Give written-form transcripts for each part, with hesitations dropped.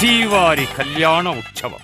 శ్రీవారి కళ్యాణ ఉత్సవం.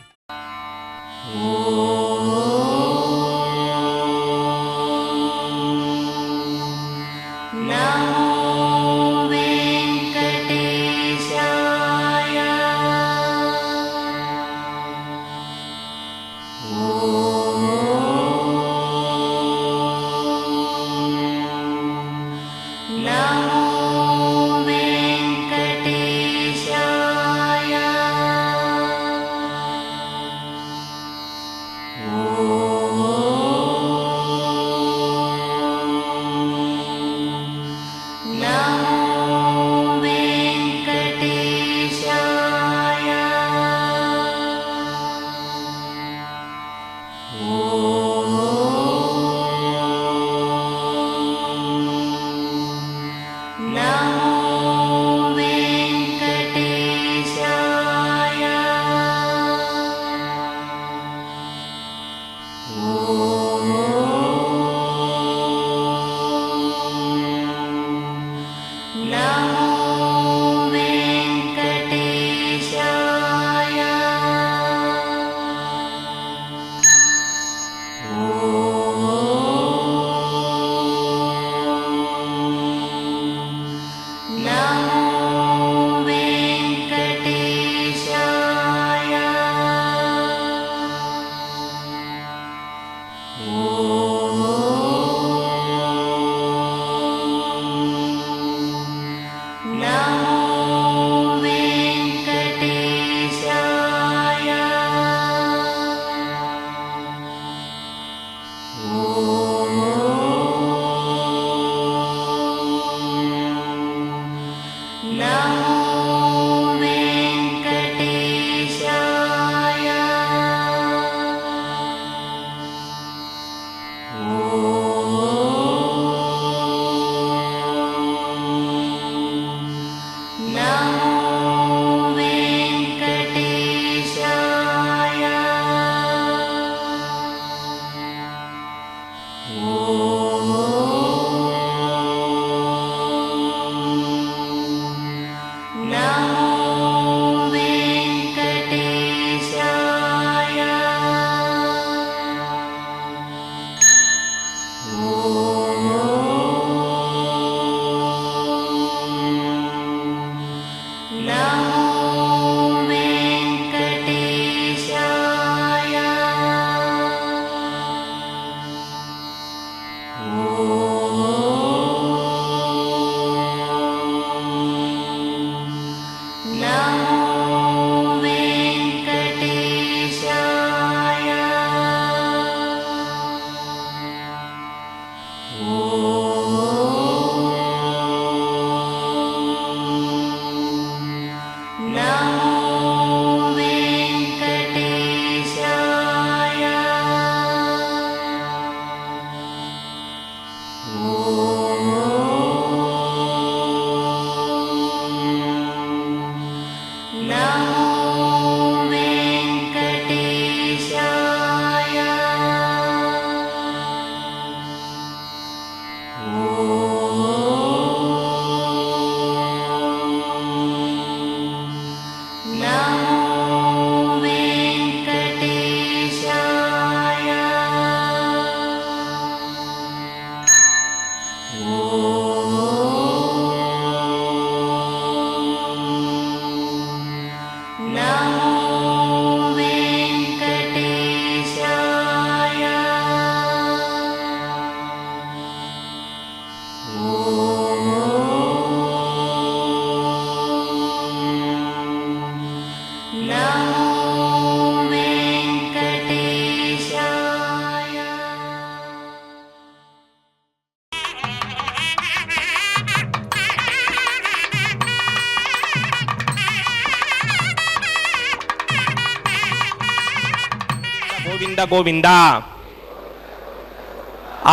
गोविंद गोविंद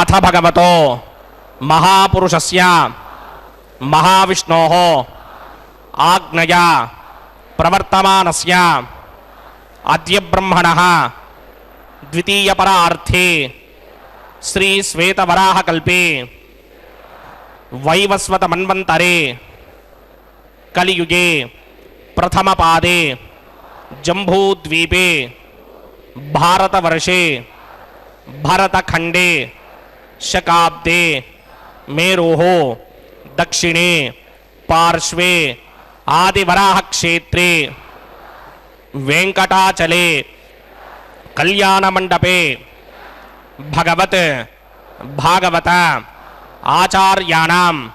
अथ भगवतो महापुरुषस्य महाविष्णोः आज्ञया प्रवर्तमानस्य अद्य ब्रह्मणः द्वितीयपरार्थे श्री श्वेतवराहकल्पे वैवस्वत मन्वन्तरे कलियुगे प्रथमपादे जम्बूद्वीपे भारतवर्षे भरतखंडे शकाब्दे मेरोः दक्षिणे पार्श्वे आदिवराह क्षेत्रे वेंकटाचले कल्याण मंडपे भगवत भागवत आचार्याणां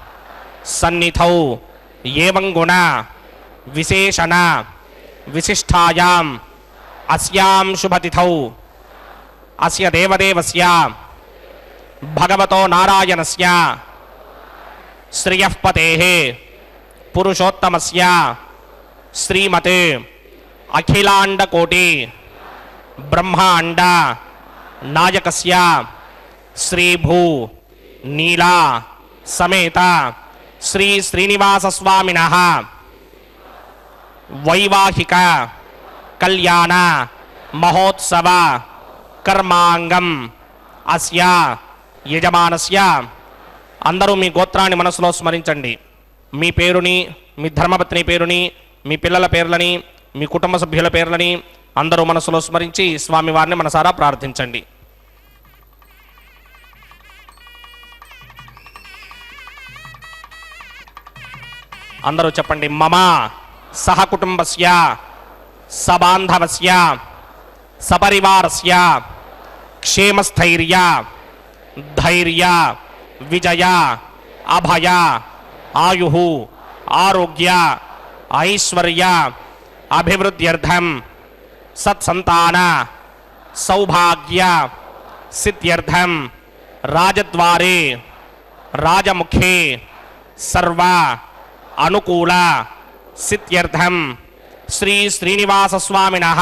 सन्निधौ एवं गुण विशेषण विशिष्टायाम् अस्यां शुभतिथौ अस्य देवदेवस्य भगवतो नारायणस्य श्रियः पतेः पुरुषोत्तमस्य श्रीमते अखिलांडकोटि ब्रह्मांड नायकस्य श्रीभू नीला समेत श्री श्रीनिवास स्वामिनः वैवाहिक कल्याण महोत्सव कर्मांगम అస్య యజమానస్య. అందరూ మీ గోత్రాన్ని మనసులో స్మరించండి. మీ పేరుని, మీ ధర్మపత్ని పేరుని, మీ పిల్లల పేర్లని, మీ కుటుంబ సభ్యుల పేర్లని అందరూ మనసులో స్మరించి స్వామివారిని మనసారా ప్రార్థించండి. అందరూ చెప్పండి. మమ సహకుటుంబస్య సబాంధవస్య సపరివారస్య क्षेमस्थैर्य धैर्य विजय अभय आयुः आरोग्य ऐश्वर्य अभिवृद्ध्यर्थम सत्संतान सौभाग्य सिद्ध्यर्थम राजद्वारे राजमुखे सर्व अनुकूल सिद्ध्यर्थम श्री श्रीनिवास स्वामिनः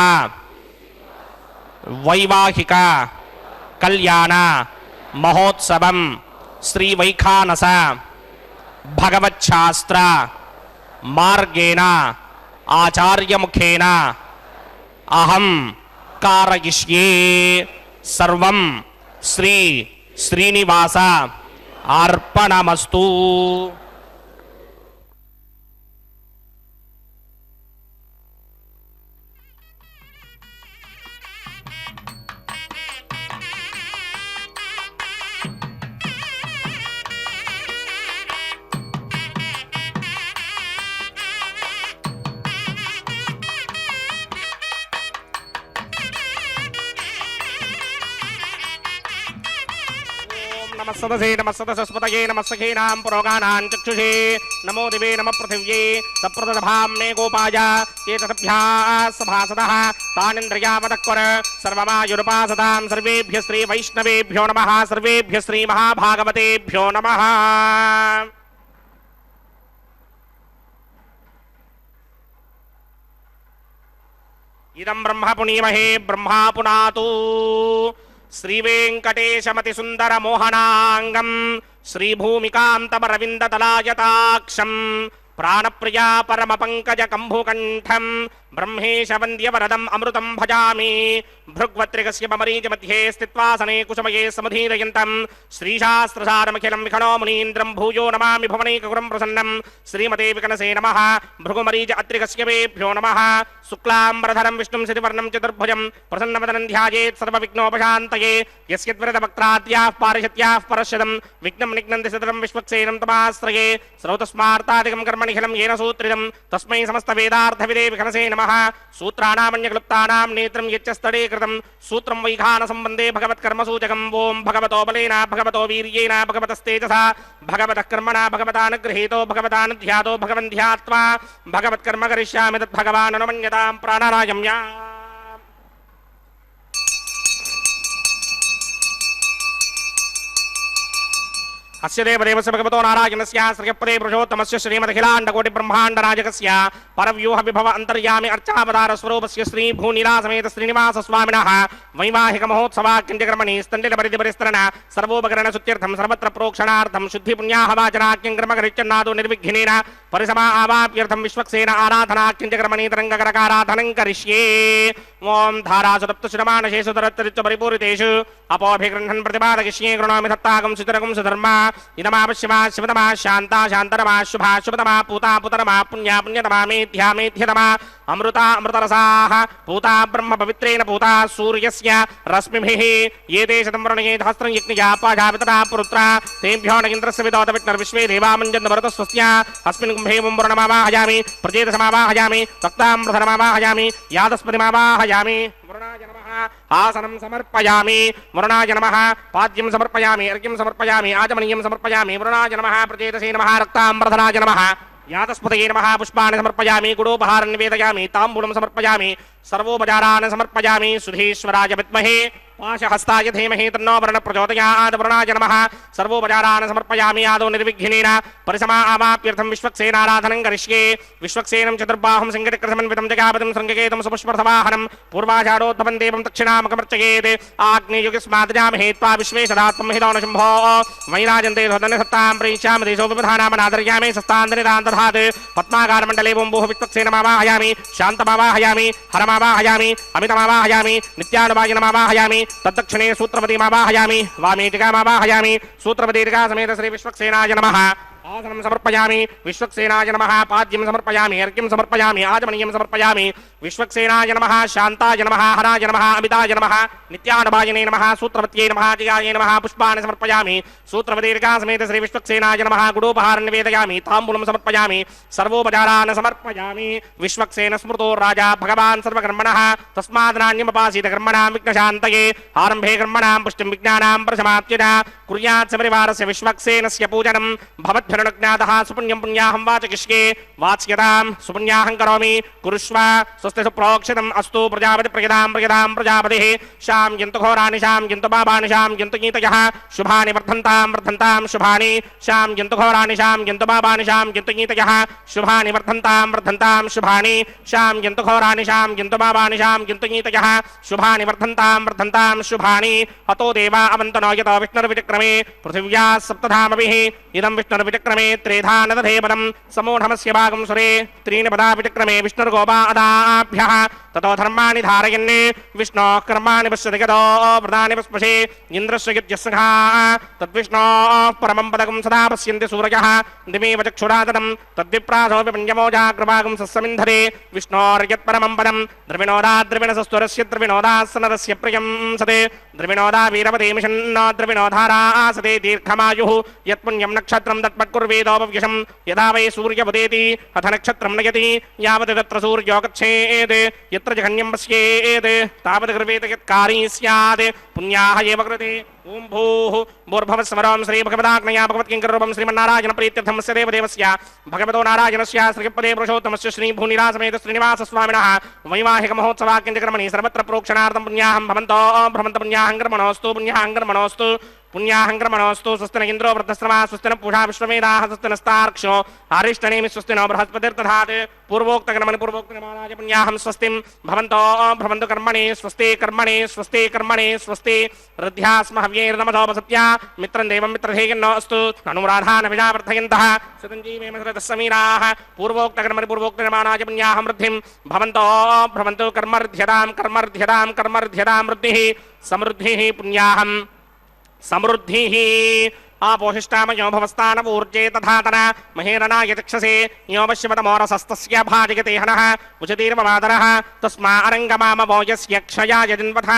वैवाहिक कल्याण महोत्सवं श्री वैखानस भगवच्छास्त्र मार्गेण आचार्य मुखेन अहं कारयिष्ये. सर्वं श्री श्रीनिवास अर्पणमस्तु. नमस्सदसे नमस्सदसस्पतये नमस्सखेनां पुरोगानां चक्षुषे नमो दिवे नमः पृथिव्ये सप्रदभां मे गोपाय चेतसभ्याः सभासदः तानिन्द्रियावदक्वर सर्वमायुरुपासतां सर्वेभ्यः श्री वैष्णवेभ्यो नमः. सर्वेभ्यः श्री महाभागवतेभ्यो नमः. इदं ब्रह्म पुनीमहे ब्रह्मा पुनातु. श्रीवेंकटेशमति सुंदर मोहनांगम श्रीभूमिकांतमरविंदतलायताक्षम प्राणप्रिया परम पंकज कंभुकंठम ब्रह्मेश वंद्य वरदम अमृतम भजामि. भृग्वत्रिकस्य मरीच मध्ये स्थित्वा सने कुसुमये समधीरयन्तं श्रीशास्त्रसारमखिलं विखणो मुनीन्द्रं भूयो नमामि भवनैकगुरं प्रसन्नं. श्रीमते विकनसे नमः. भृगुमरीच अत्रिकस्य वेभ्यो नमः. शुक्लाम्बरधरं विष्णुं शशिवर्णं चतुर्भुजं प्रसन्नवदनं ध्यायेत् सर्वविघ्नोपशान्तये. यस्यद्वरदवक्त्राद्याः पारिषत्याः परश्यदं विघ्नं निघ्नन्ति सततं विश्वक्सेनं तमाश्रये. स्रौतस्मार्तादिकं कर्मनिखिलं येन सूत्रितं तस्मै समस्तवेदार्थविदे विकनसे नमः. सूत्राणामन्यक्लुप्तानां नेत्रं यच्चस्तडे कृतं सूत्रं वैखानसं वन्दे भगवत्कर्मसूचकम्. ओं भगवतो बलेन भगवतो वीर्येण भगवतस्तेजसा भगवतः कर्मणा भगवतानुगृहीतो भगवतानुध्यातो भगवन् ध्यात्वा भगवत्कर्म करिष्यामि तद्भगवान् अनुमन्यतां प्राणारायम्या. अस्य देवदेवस्य भगवतो नारायणस्य श्रियपदे पुरुषोत्तमस्य श्रीमदखिलाण्डकोटि ब्रह्माण्ड नायकस्य परव्यूह विभव अन्तर्यामि अर्चावतार स्वरूपस्य श्री भूनीला समेत श्रीनिवास स्वामिनः वैवाहिक महोत्सवाख्यंजकर्मणि स्तण्डिलपरिधिपरिस्तरण सर्वोपकरण सुत्यर्थं सर्वत्र प्रोक्षणार्थं शुद्धि पुण्याहवाचनाख्यंकर्मकरिच्चन्नादो निर्विघ्नेन परिसमा आवाप्यर्थं विश्वक्सेन आराधनाख्यंजकर्मणि तरङ्गकरकाराधनं करिष्ये. ओं धारासुतप्तशुरमानशेषु तरत्तरित्व परिपूरितेषु अपोभिगृह्णन् प्रतिपादयिष्ये. गृह्णामि दत्तागं सुतरगं सुधर्मा इदमावश्यमा शिवतमा शान्ता शान्तरमा शुभा शुभतमा पूता पुतरमा पुण्या पुण्यतमा मेध्या मेध्यतमा అమృత అమృతరసాః పూతా బ్రహ్మ పవిత్రేణ పూతా సూర్యస్య రశ్మిభిః ఏతే శతం వరుణే సహస్రం యజ్ఞయా పాజావితతా పురుత్రా తేభ్యో న ఇంద్రస్య విదోత విష్ణుర్విశ్వే దేవామంజన్ భరతస్వస్య అస్మిన్ కుంభే వరుణమావాహయామి ప్రచేతసమావాహయామి రక్తామృతమావాహయామి యాదస్పతిమావాహయామి వరుణాయ నమః ఆసనం సమర్పయామి వరుణాయ నమః పాద్యం సమర్పయామి అర్ఘ్యం సమర్పయామి ఆచమనీయం సమర్పయామి వరుణాయ నమః ప్రచేతసే నమః రక్తామృతనాయ నమః యాతస్పతయే నమః పుష్పాన్ని సమర్పయామి గుడోపహారం నివేదయామి తాంబూలం సమర్పయామి సర్వోపచారాన్ సమర్పయామి సుధీశ్వరాయ విద్మహే పాశహస్తాయ ధీమహి తన్నో వరుణ ప్రచోదయాత్ వరుణాయ నమః సర్వోపచారాన్ సమర్పయామి ఆదో నిర్విఘ్నేన పరిసమావాప్యర్థం విశ్వక్సేనారాధనం కరిష్యే విశ్వక్సేనం చతుర్బాహుం సంకటకృతమన్వితం జగాపతిం శృంగకేతం సుపుష్పర్ధవాహనం పూర్వాచారోద్భవం దేవం దక్షిణామకమర్చయేత్ ఆగ్నేయుగస్మాదజామహే త్వా విశ్వేశదాత్మం హిదోన శంభో వైరాజంతే ధన్యసత్తాం ప్రేష్యామి దేశో విధానామనాదర్యామి సస్తాంతనిదాన్ దధాత్ పద్మాకారమండలే ఓంభూః విశ్వక్సేనమావాహయామి శాంతమావాహయామి హరమావాహయామి అమితమావాహయామి నిత్యానువాయనమావాహయామి తద్దక్షిణే సూత్రపతిమావాహయామి వామేటికామావాహయామి సూత్రపతిగా సమేత శ్రీ విశ్వక్సేనాయ నమః ఆసనం సమర్పయామి విశ్వక్సేనాయ నమః పాద్యం సమర్పయామి అర్ఘ్యం సమర్పయామి ఆచమనీయం సమర్పయామి విశ్వక్సేనాయ నమః శాంతాయ నమః హరాయ నమః అమితాయ నమః నిత్యానుభాయనే నమః సూత్రవత్యై నమః జిగాయే నమః పుష్పాన్ని సమర్పయామి సూత్రవతీర్ఘా సమేత శ్రీ విశ్వక్సేనాయ నమః గుడోపహారం నివేదయామి తాంబూలం సమర్పయామి సర్వోపచారాన్ సమర్పయామి విశ్వక్సేన స్మృతో రాజా భగవాన్ సర్వకర్మణః తస్మాదనాన్యమపాసీత కర్మణాం విఘ్నశాంతయే ఆరంభే కర్మణాం పుష్టిం విజ్ఞానాం ప్రసమాప్యత కుర్యాత్ సపరివారస్య విశ్వక్సేనస్య పూజనం భవద్భిర్నుజ్ఞాతః సుపుణ్యం పుణ్యాహం వాచకిష్యే వాచ్యతాం సుపుణ్యాహం కరోమి కురుష్వ స్వస్తి సుప్రోక్షితం అస్తు ప్రజాపతి ప్రజాం ప్రజాం ప్రజాపతిః శాం యంతు ఘోరాని శాం యంతు పాపాని శాం యంతు గీతయః శుభాని వర్ధంతాం వర్ధంతాం శుభాని శాం యంతు ఘోరాని శాం యంతు పాపాని శాం యంతు గీతయః శుభాని వర్ధంతాం వర్ధంతాం శుభాని శాం యంతు ఘోరాని శాం యంతు పాపాని శాం యంతు గీతయః శుభాని వర్ధంతాం వర్ధంతాం శుభాని హతో దేవా అవంతనో యతో విష్ణుర్విచక్రమే పృథివ్యా సప్తధామభిః ఇదం విష్ణుర్విచక్రమే త్రేధా నదధే పదం సమూఢమస్య భాగం సురే త్రీణి పదా విచక్రమే విష్ణుర్గోపాదాభ్యః తతో ధర్మాణి ధారయన్ విష్ణోః కర్మాణి పశ్యతి గతో వ్రతాని పస్పశే ఇంద్రస్య యజ్ఞస్సఖా తద్విష్ణోః పరమం పదకం సదా పశ్యంతి సూరయః దిమేవ చక్షురాతనం తద్విప్రాసోపి పంచమోజాగ్రభాగం సస్సమింధరే విష్ణోర్యత్పరమం పదం ద్రవిణోదా ద్రవిణసస్వరస్య ద్రవిణోదాసనరస్య ప్రియం సతే ద్రవిణోదా వీరవదేమిషన్నో ద్రవిణోధారాసతే దీర్ఘమాయుః యత్పుణ్యం నక్షత్రం తత్పత్కుర్వేదోపవ్యశం యదా వై సూర్యముదేతి అథ నక్షత్రం నయతి యావత్ తత్ర సూర్యో గచ్ఛేత్ యత్ర జఘన్యం పశ్యేత్ తావత్ కృవేత యత్కారీ స్యాత్ పుణ్యాః ఏవ కృతే ఓం భూః భూర్భువస్సువరం శ్రీ భగవదాగ్నయా భగవత్కింకరూపం శ్రీమన్నారాయణ ప్రీత్యర్థమస్య దేవదేవస్య భగవతో నారాయణస్య శ్రీపదే పురుషోత్తమస్య శ్రీ భూనిరాసమేత శ్రీనివాస స్వామినః వైవాహిక మహోత్సవాక్యంచక్రమణి సర్వత్ర ప్రోక్షణార్థం పుణ్యాహం భవంతో భ్రమంత పుణ్యాహం కర్మణోస్తు పుణ్యాహం కర్మణోస్తు పుణ్యాహం కర్మణోస్తు స్వస్తిన ఇంద్రో వృద్ధశ్రవా స్వస్తిన పూషా విశ్వవేదాః స్వస్తినస్తార్క్ష్యో అరిష్టనేమి స్వస్తినో బృహస్పతిర్దధాత్ పూర్వోక్తకర్మణి పూర్వోక్తకర్మాణాయ పుణ్యాహం స్వస్తిం భవంతో భ్రమంతు కర్మణి స్వస్తి కర్మణి స్వస్తి కర్మణి స్వస్తి రుధ్యాస్మ హవ్యేర్నమసోపసత్యా మిత్రం దేవం మిత్రధేయన్నో అస్తు అనురాధాన విజావర్ధయంతః సుతంజీవేమసమీరాः పూర్వోక్తకర్మణి పూర్వోక్తకర్మాణాయ పుణ్యాహం వృద్ధిం భవంతో భ్రమంతు కర్మర్ధ్యతాం కర్మర్ధ్యతాం కర్మర్ధ్యతాం వృద్ధిః సమృద్ధిః పుణ్యాహం సమృద్ధిః ఆపోషిష్టామయో భవస్థానమూర్జే తథాతన మహేరణాయ చక్షసే యోపశ్యమతమోరసస్తస్య భాజయతే హనః ఉచతీర్మమాదరః తస్మా అరంగమామవో యస్య క్షయాయ జన్వథ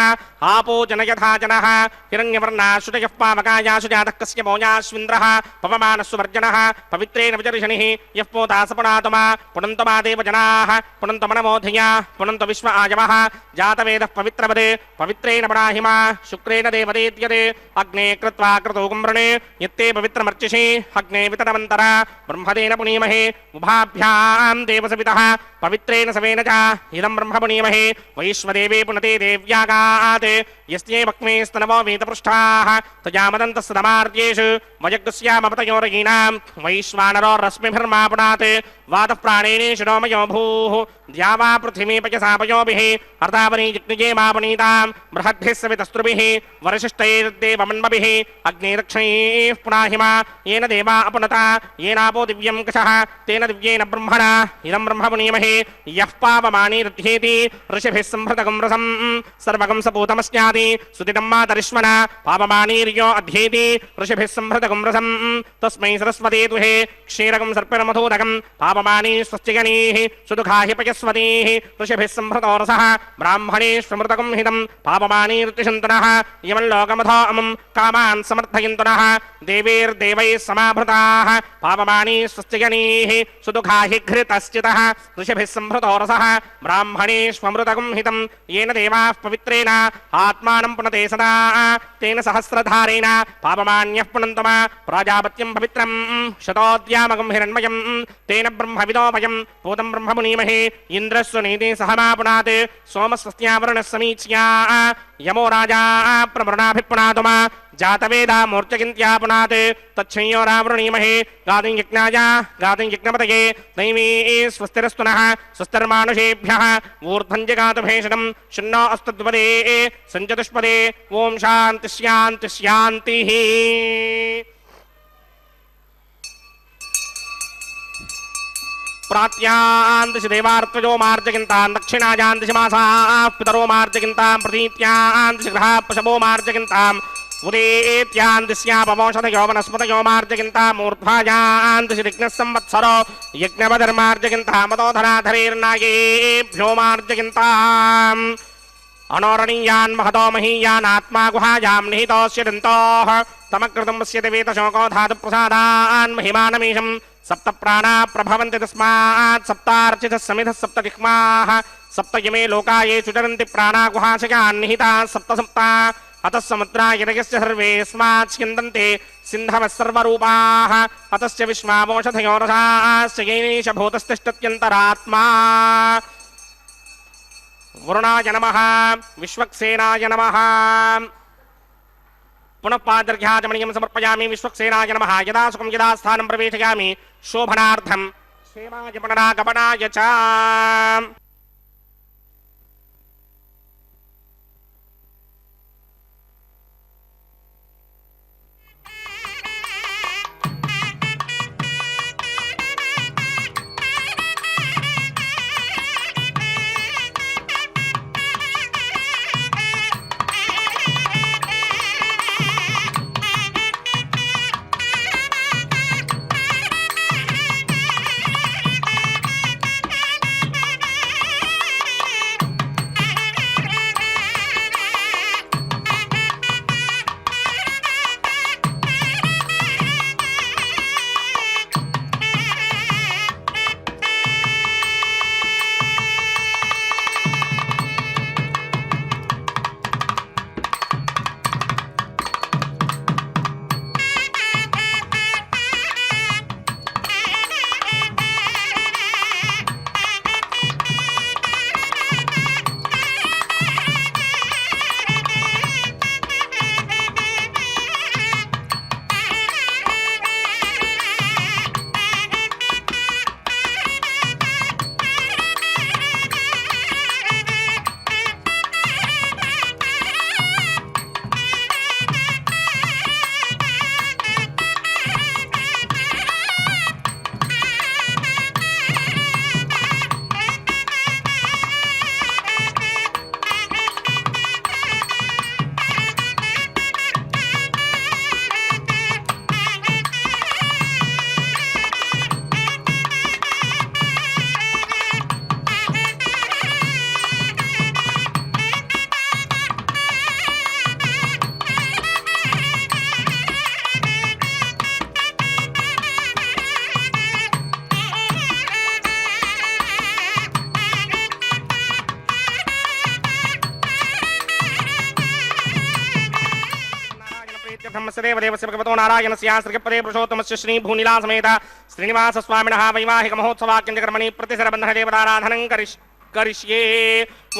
ఆపో జనయథా జనః హిరణ్యవర్ణాశుచయః పావకాయాశు జాతః కస్య మోయాశ్వింద్రः పవమానస్సు వర్జనः పవిత్రేణ విచర్షణిః యః పోతాసపునాతుమా పునంతమా దేవ జనాః పునంతమనమోధియా పునంత విశ్వ ఆయవः జాతవేదః పవిత్రవదే పవిత్రేణ పరాహిమా శుక్రేణ దేవదేత్యతే అగ్నే కృత్వా క్రతూకుమ్రణే యత్తే పవిత్రమర్చిషి అగ్నే వితరమంతర బ్రహ్మదేన పునీమహే ఉభాభ్యాం దేవసవితః పవిత్రేణ సవేన చ ఇదం బ్రహ్మ పునీమహే వైశ్వదేవే పునతే దేవ్యాగాత్ యస్యే వక్మే స్తనవో వీతపృష్ఠాః తజామదంతస్తమార్యేషు వయగ్స్యామపతయోరయీనాం వైశ్వానరో రశ్మిభిర్మా పునాత్ వాతః ప్రాణేనేషు నోమయో భూః ద్యావా పృథివీ పయసాపయోభిః అర్ధావనీ జిగ్నిజే మాపునీతాం బృహద్భిः సవితస్త్రుభిः వరశిష్టైర్దేవమన్మభిः అగ్నిరక్షణైః పునాహిమా येन देवा अपनता येनापो दिव्यं कषः तेन दिव्येन ब्रह्मणा इदं ब्रह्म पुनीमहे यः पावमानीरुध्येति ऋषिभिः संहृतगं रसं सर्वगं सपूतमस्यादि सुदिनं मातरिश्वना पावमानीर्यो अध्येति ऋषिभिः संहृतगं रसं तस्मै सरस्वती दुहे क्षीरगं सर्पिरमधूदकं पावमानी स्वस्तिगणीः सुदुःखाहि पयस्वतीः ऋषिभिः संहृतो रसः ब्राह्मणेष्वमृतकं हितं पावमानीरुतिशन्तनः यमल्लोकमथो अमुं कामान् समर्थयन्तनः देवीर्देवैः समाभृताः पावमानी स्वस्तिगणीः सुदुःखाहि घृतश्चितः ऋषिभिः संहृतो रसः ब्राह्मणेष्वमृतकं हितं येन देवाः पवित्रेण आत्मानं पुनते सदा तेन सहस्रधारेण पावमान्यः पुनन्तम प्राजापत्यं पवित्रं शतोद्यामकं हिरण्मयं तेन ब्रह्मविदोमयं पूतं ब्रह्ममुनीमहे इन्द्रस्य नीति सहमापुनात् सोमस्वस्त्यावरुणः समीच्या यमो राजा प्रवृणाभिपुनातुमा जातवेदा मूर्त्यकिन्त्या पुनात् तच्छंयोरावृणीमहे गादिं यज्ञाय गादिं यज्ञपतये दैवी स्वस्तिरस्तु नः स्वस्तिर्मानुषेभ्यः ऊर्ध्वं जगातु भेषणं शन्नो अस्तद्वदे सञ्चतुष्पदे ॐ शान्ति शान्ति शान्तिः प्रात्यान्दिशि देवार्त्वजो मार्जगिन्तान् दक्षिणायान्दिशि मासाः पितरो मार्जगिन्तां प्रतीत्यान्दिशि ग्रहाः पशवो मार्जगिन्ताम् उदेत्यान्दिश्यापमोषधयो वनस्पतयो मार्जगिन्ताम् ऊर्ध्वायान्दिशि ऋग्नः संवत्सरो यज्ञवधर्मार्जगिन्तामतोधराधरेर्नागेभ्यो मार्जगिन्ताम् अनोरणीयान् महतो महीयान् आत्मा गुहायां निहितोऽस्य दन्तोः तमकृतं पश्यति वेतशोको धातुप्रसादान् महिमानमीशं सप्त प्राणा प्रभवन्ति तस्मात् सप्तार्चितः समिधः सप्त जिह्वाः सप्त इमे लोका ये चुचरन्ति प्राणा गुहाशयान् निहिताः सप्त सप्ता अतः समुद्रा यदयस्य सर्वेऽस्मात् स्यन्दन्ते सिन्धवः सर्वरूपाः अतश्च विश्वामोषधयो रसाश्च येनेश भूतस्तिष्ठत्यन्तरात्मा वरुणाय नमः विश्वक्सेनाय नमः पुनः पादर्घ्याचमणीयं समर्पयामि विश्वक्सेनाय नमः यदा सुखं यदा स्थानं प्रवेशयामि शोभनार्थं क्षेमाय पुनरागमनाय च देवदेवस्य भगवतो नारायणस्य श्रीपदे पुरुषोत्तमस्य श्री भूनिला समेत श्रीनिवास स्वामिनः वैवाहिक महोत्सवाक्यंजकर्मणि प्रतिशरबन्धन देवताराधनं करिष्ये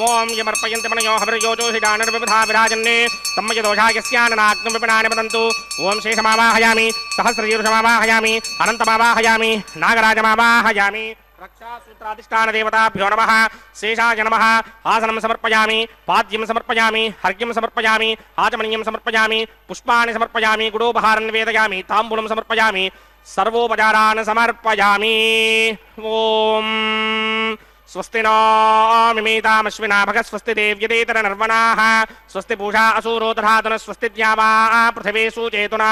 ओम यमर्पयन्ति मनयो हविर्योजोहिडानिर्विबधा विराजन्ने तम्मय दोषाय स्याननाग्नं विपिनानि वदन्तु ओम शेषमावाहयामि सहस्रजीर्षमावाहयामि अनन्तमावाहयामि नागराजमावाहयामि रक्षासूत्राधिष्ठान देवताभ्यो नमः शेषाय नमः आसनं समर्पयामि पाद्यं समर्पयामि हर्घ्यं समर्पयामि आचमनीयं समर्पयामि पुष्पाणि समर्पयामि गुडोपहारं निवेदयामि ताम्बूलं समर्पयामि सर्वोपचारान् समर्पयामि ओम स्वस्ति नो मिमीतामश्विना भग स्वस्ति देव्यदेतर नर्वणाः स्वस्ति पूषा असूरोदधातन स्वस्ति द्यावा पृथिवी सूचेतुना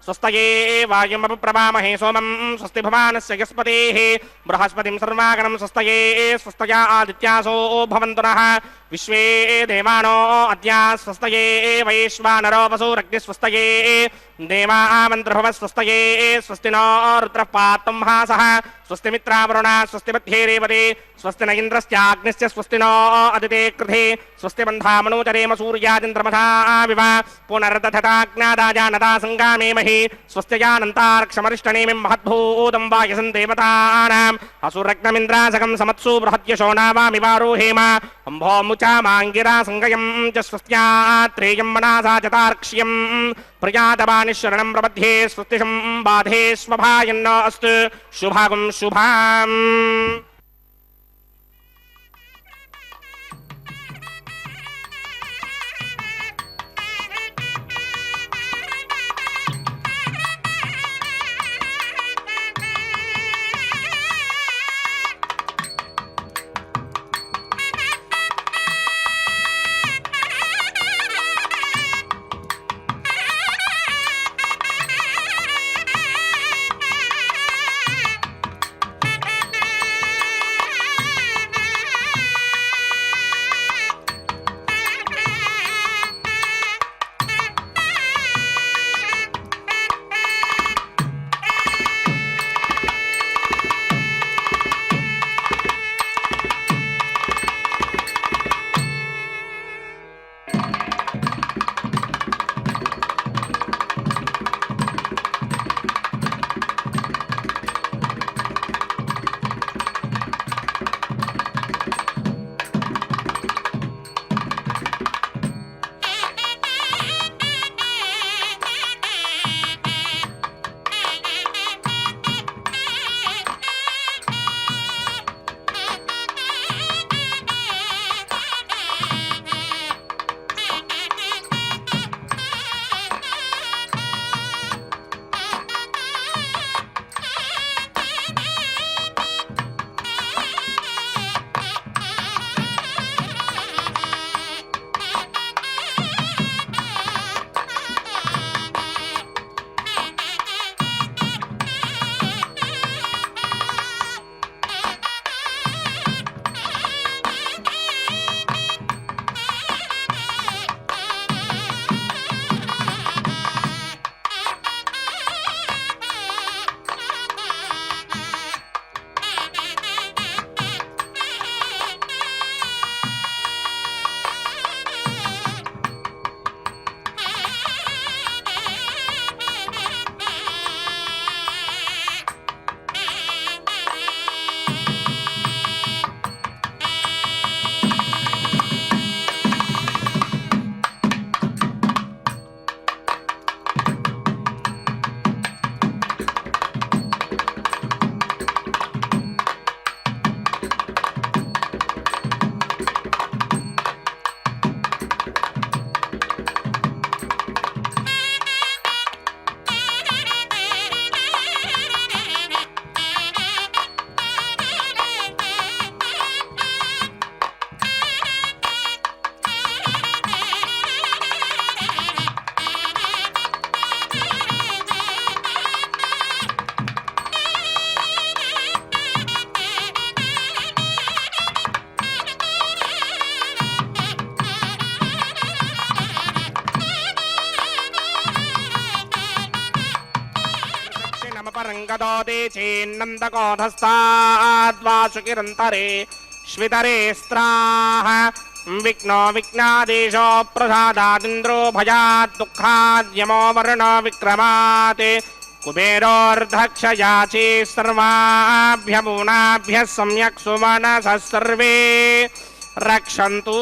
स्वस्तये वायुमप्रभामहे सोमं स्वस्ति भवानस्य यस्पतेः बृहस्पतिं सर्वागणं स्वस्तये स्वस्तया आदित्यासो भवन्तु नः विश्वे देवानो अद्य स्वस्तये वैश्वानरो वसुरग्निः स्वस्तये देवामन्त्रभव स्वस्तये स्वस्ति नो रुद्रः पात्तं हासः स्वस्ति मित्रावरुणा स्वस्ति मध्ये रेवते स्वस्ति न इन्द्रश्चाग्निश्च स्वस्ति नो अदिते कृते स्वस्ति बन्धामनोचरेम सूर्यादिन्द्रमथा विव पुनर्दधताज्ञादाजानदा सङ्गामेमहि स्वस्त्यजानन्तार्क्षमरिष्टनेमिं महद्भूतं वायसं देवतानाम् असुरग्नमिन्द्रासकं समत्सु बृहद्यशो नावामिवारोहेम अम्भोमुचामाङ्गिरा सङ्गयं च स्वस्त्यात्रेयं मनासा च तार्क्ष्यं प्रजातवानिशरणं प्रबध्ये स्वस्तिशं बाधे स्वभायन्न अस्तु शुभागं शुभाम् परंगदोदे चेन्नन्दकोधस्ताद्वासुकिरन्तरे श्वितरे स्त्राः विघ्नो विघ्नादेशो प्रसादादिन्द्रो भयात् दुःखाद्यमो वर्णो विक्रमात् कुबेरोर्धक्षयाचे सर्वाभ्यमूनाभ्यः सम्यक् सुमनसः सर्वे रक्षन्तु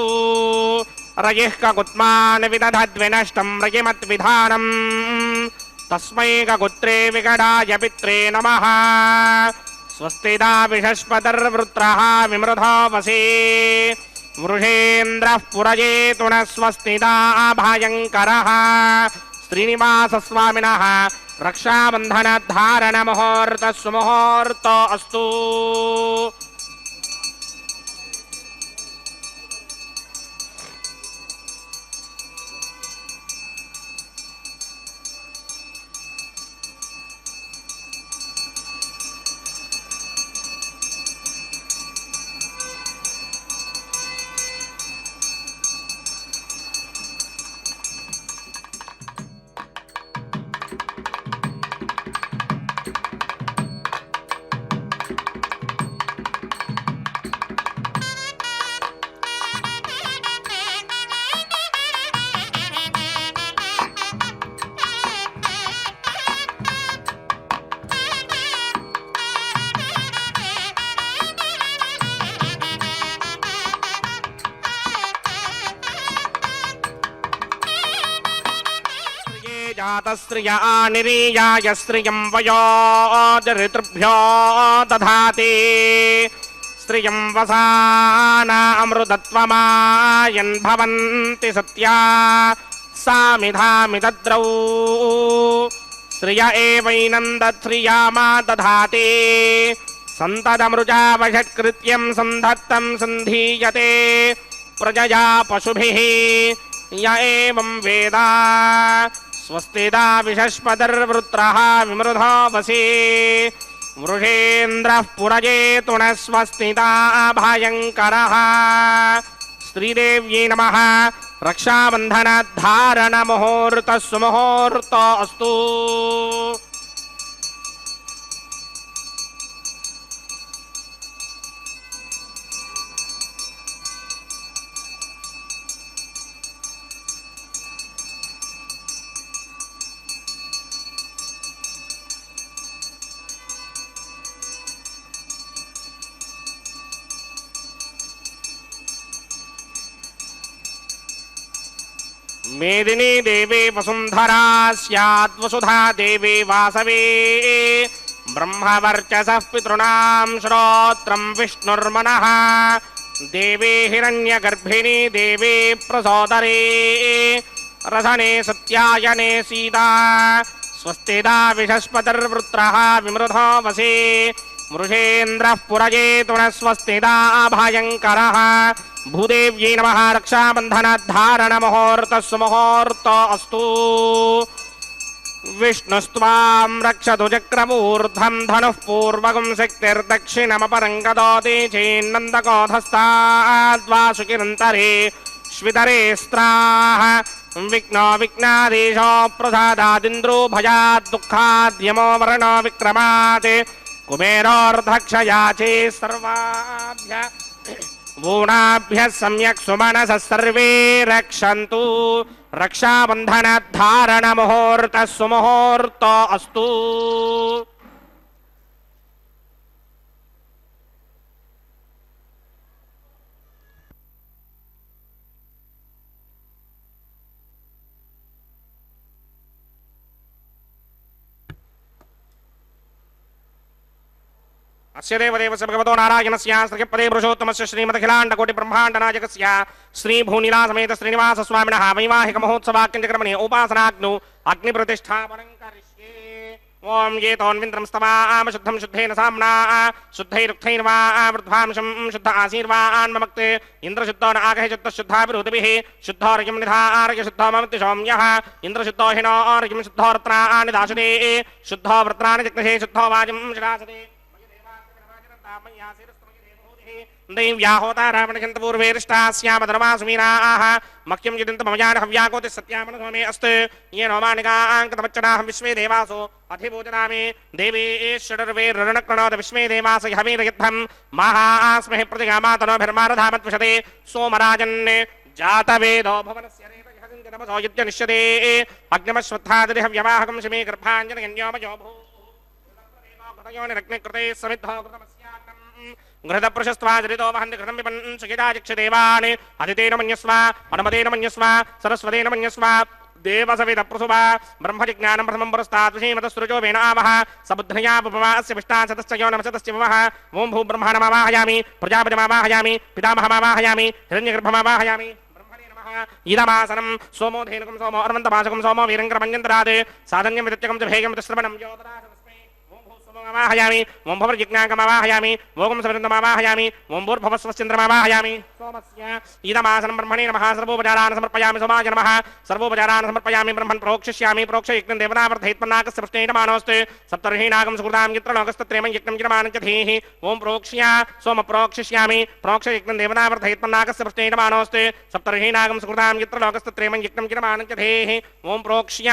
रयिः ककुत्मान् विदधद्विनष्टं रयिमद्विधानम् तस्मै ककुत्रे विकटाय पित्रे नमः स्वस्तिदा विषस्पतिर्वृत्रः विमृधो वसे वृषेन्द्रः पुरजेतु नः स्वस्तिदा भयङ्करः श्रीनिवासस्वामिनः रक्षाबन्धनधारणमुहूर्तः सुमुहूर्तो अस्तु जातस्त्रिया निरीयाय स्त्रियं वयोजऋतृभ्यो दधाति स्त्रियं वसाना अमृतत्वमायन् भवन्ति सत्या सामिधामि तद्रौ श्रिय एवैनं दत्श्रियामा दधाति सन्तदमृजा वशकृत्यं सन्धत्तं सन्धीयते प्रजया पशुभिः य एवं वेद स्वस्तिदा विषस्पतिर्वृत्रः विमृधो वसि वृषेन्द्रः पुरजेतु न स्वस्तिदा भयङ्करः श्रीदेव्यै नमः रक्षाबन्धनधारणमुहूर्तः सुमुहूर्तो अस्तु मेदिनी देवी वसुंधरा स्यात् वसुधा देवी वासवी ब्रह्मवर्चसः पितॄणां श्रोत्रं विष्णुर्मनः देवी हिरण्यगर्भिणी देवी प्रसोदरी रसने सत्यायने सीता स्वस्तिदा विषस्पतिर्वृत्रः विमृधो वसि मृषेन्द्रः पुरजेतु न स्वस्तिदा भयङ्करः भूदेव्यै नमः रक्षाबन्धनधारणमुहूर्तः सुमुहूर्तो अस्तु विष्णुस्त्वां रक्षतु चक्रमूर्धं धनुः पूर्वगं शक्तिर्दक्षिणमपरं गदोति चेन्नन्दकोधस्ताद्वासुकिरन्तरे श्वितरे स्त्राः विघ्नो विघ्नाधीशो प्रसादादिन्द्रो भयात् दुःखाद्यमो वर्णो विक्रमात् कुबेरोर्धक्षयाचे सर्वाभ्य वूणाभ्यः सम्यक् सुमनसः सर्वे रक्षन्तु रक्षाबन्धनधारणमुहूर्तः सुमुहूर्तो अस्तु अस्य देवदेवस्य भगवतो नारायणस्य श्रीपदे पुरुषोत्तमस्य श्रीमदखिलाण्डकोटिब्रह्माण्डनायकस्य श्रीभूनिलासमेत श्रीनिवासस्वामिनः वैवाहिकमहोत्सवाख्यञ्चक्रमणे उपासनाग्नौ अग्निप्रतिष्ठापनं करिष्ये ओं ये तोन्विन्द्रं स्तवाम शुद्धं शुद्धेन साम्ना शुद्धैरुक्थैर् वा वृद्धांशं शुद्ध आशीर्वान् ममक्ते इन्द्रशुद्धो न आगहे शुद्धशुद्धाभिरुद्भिः शुद्धोर्यं निधार्य शुद्धो ममति सौम्यः इन्द्रशुद्धो हिनोर्यं शुद्धो रत्नानि दाशुदे शुद्धो वृत्राणि जग्नहे शुद्धो वाजं शिरासदे दैव्याहोता रावणचन्द्रपूर्वेरिष्टास्यामधर्मासुमीनाः मह्यं युदिन्तमयान हव्याकोति सत्यामनसोमे अस्तु ये नोमानिकाङ्कतमच्चनाहं विश्वे देवासो अधिभूजनामे देवेश्वरर्वेर्रणक्रणोद विश्वे देवास हवीरयुद्धं महास्महे प्रतिगामातनोभिर्मारधामत्विषते सोमराजन् जातवेदो भवनस्य रेतमसो युज्यनिष्यते अग्निमश्वत्थादिहव्यवाहकं शिमे गर्भाञ्जनगण्योमयो भू रग्निकृते समिद्धो गृहप्रशस्त्वाजरितो वहन्ति घृतं विपन् सुखिदाचिक्षदेवान् अदितेन मन्यस्व अनुमतेन मन्यस्व सरस्वतेन मन्यस्व देवसविदप्रसुवा ब्रह्मजिज्ञानं प्रथमं पुरस्तात् श्रीमतसृजो वेनावः सबुद्धया उपमास्य विष्टाशतश्च यो नमशतश्च वः ओं भूब्रह्माणमावाहयामि प्रजापतिमावाहयामि पितामहमावाहयामि हिरण्यगर्भमावाहयामि इदमासनं सोमो धेनुकं सोमो अर्वन्तमासकं सोमो वीरङ्करमञ्जन्तरात् साधन्यं विदत्यकं च भेयं श्रवणं योदराः आवाहयामि ओं भवर्जिज्ञाकमावाहयामि भोगं समृद्धमावाहयामि ओं भूर्भवस्वश्चन्द्रमावाहयामि सोमस्य इदमासनं ब्रह्मणे नमः सर्वोपचारान् समर्पयामि सोमाय नमः सर्वोपचारान् समर्पयामि ब्रह्मन् प्रोक्षिष्यामि प्रोक्षयज्ञं देवतावर्धयित्मन्नाकस्य पृष्ठेनमानोऽस्ति सप्तर्षीणागं सुकृतां यत्रलोकस्तत्रेमं यज्ञं गिरमानं च धीः ओं प्रोक्ष्य सोम प्रोक्षिष्यामि प्रोक्षयज्ञं देवतावर्धयित्मन्नाकस्य पृष्ठेनमानोऽस्ति सप्तर्षीणागं सुकृतां यत्रलोकस्तत्रेमं यज्ञं गिरमानं च धीः ओं प्रोक्ष्य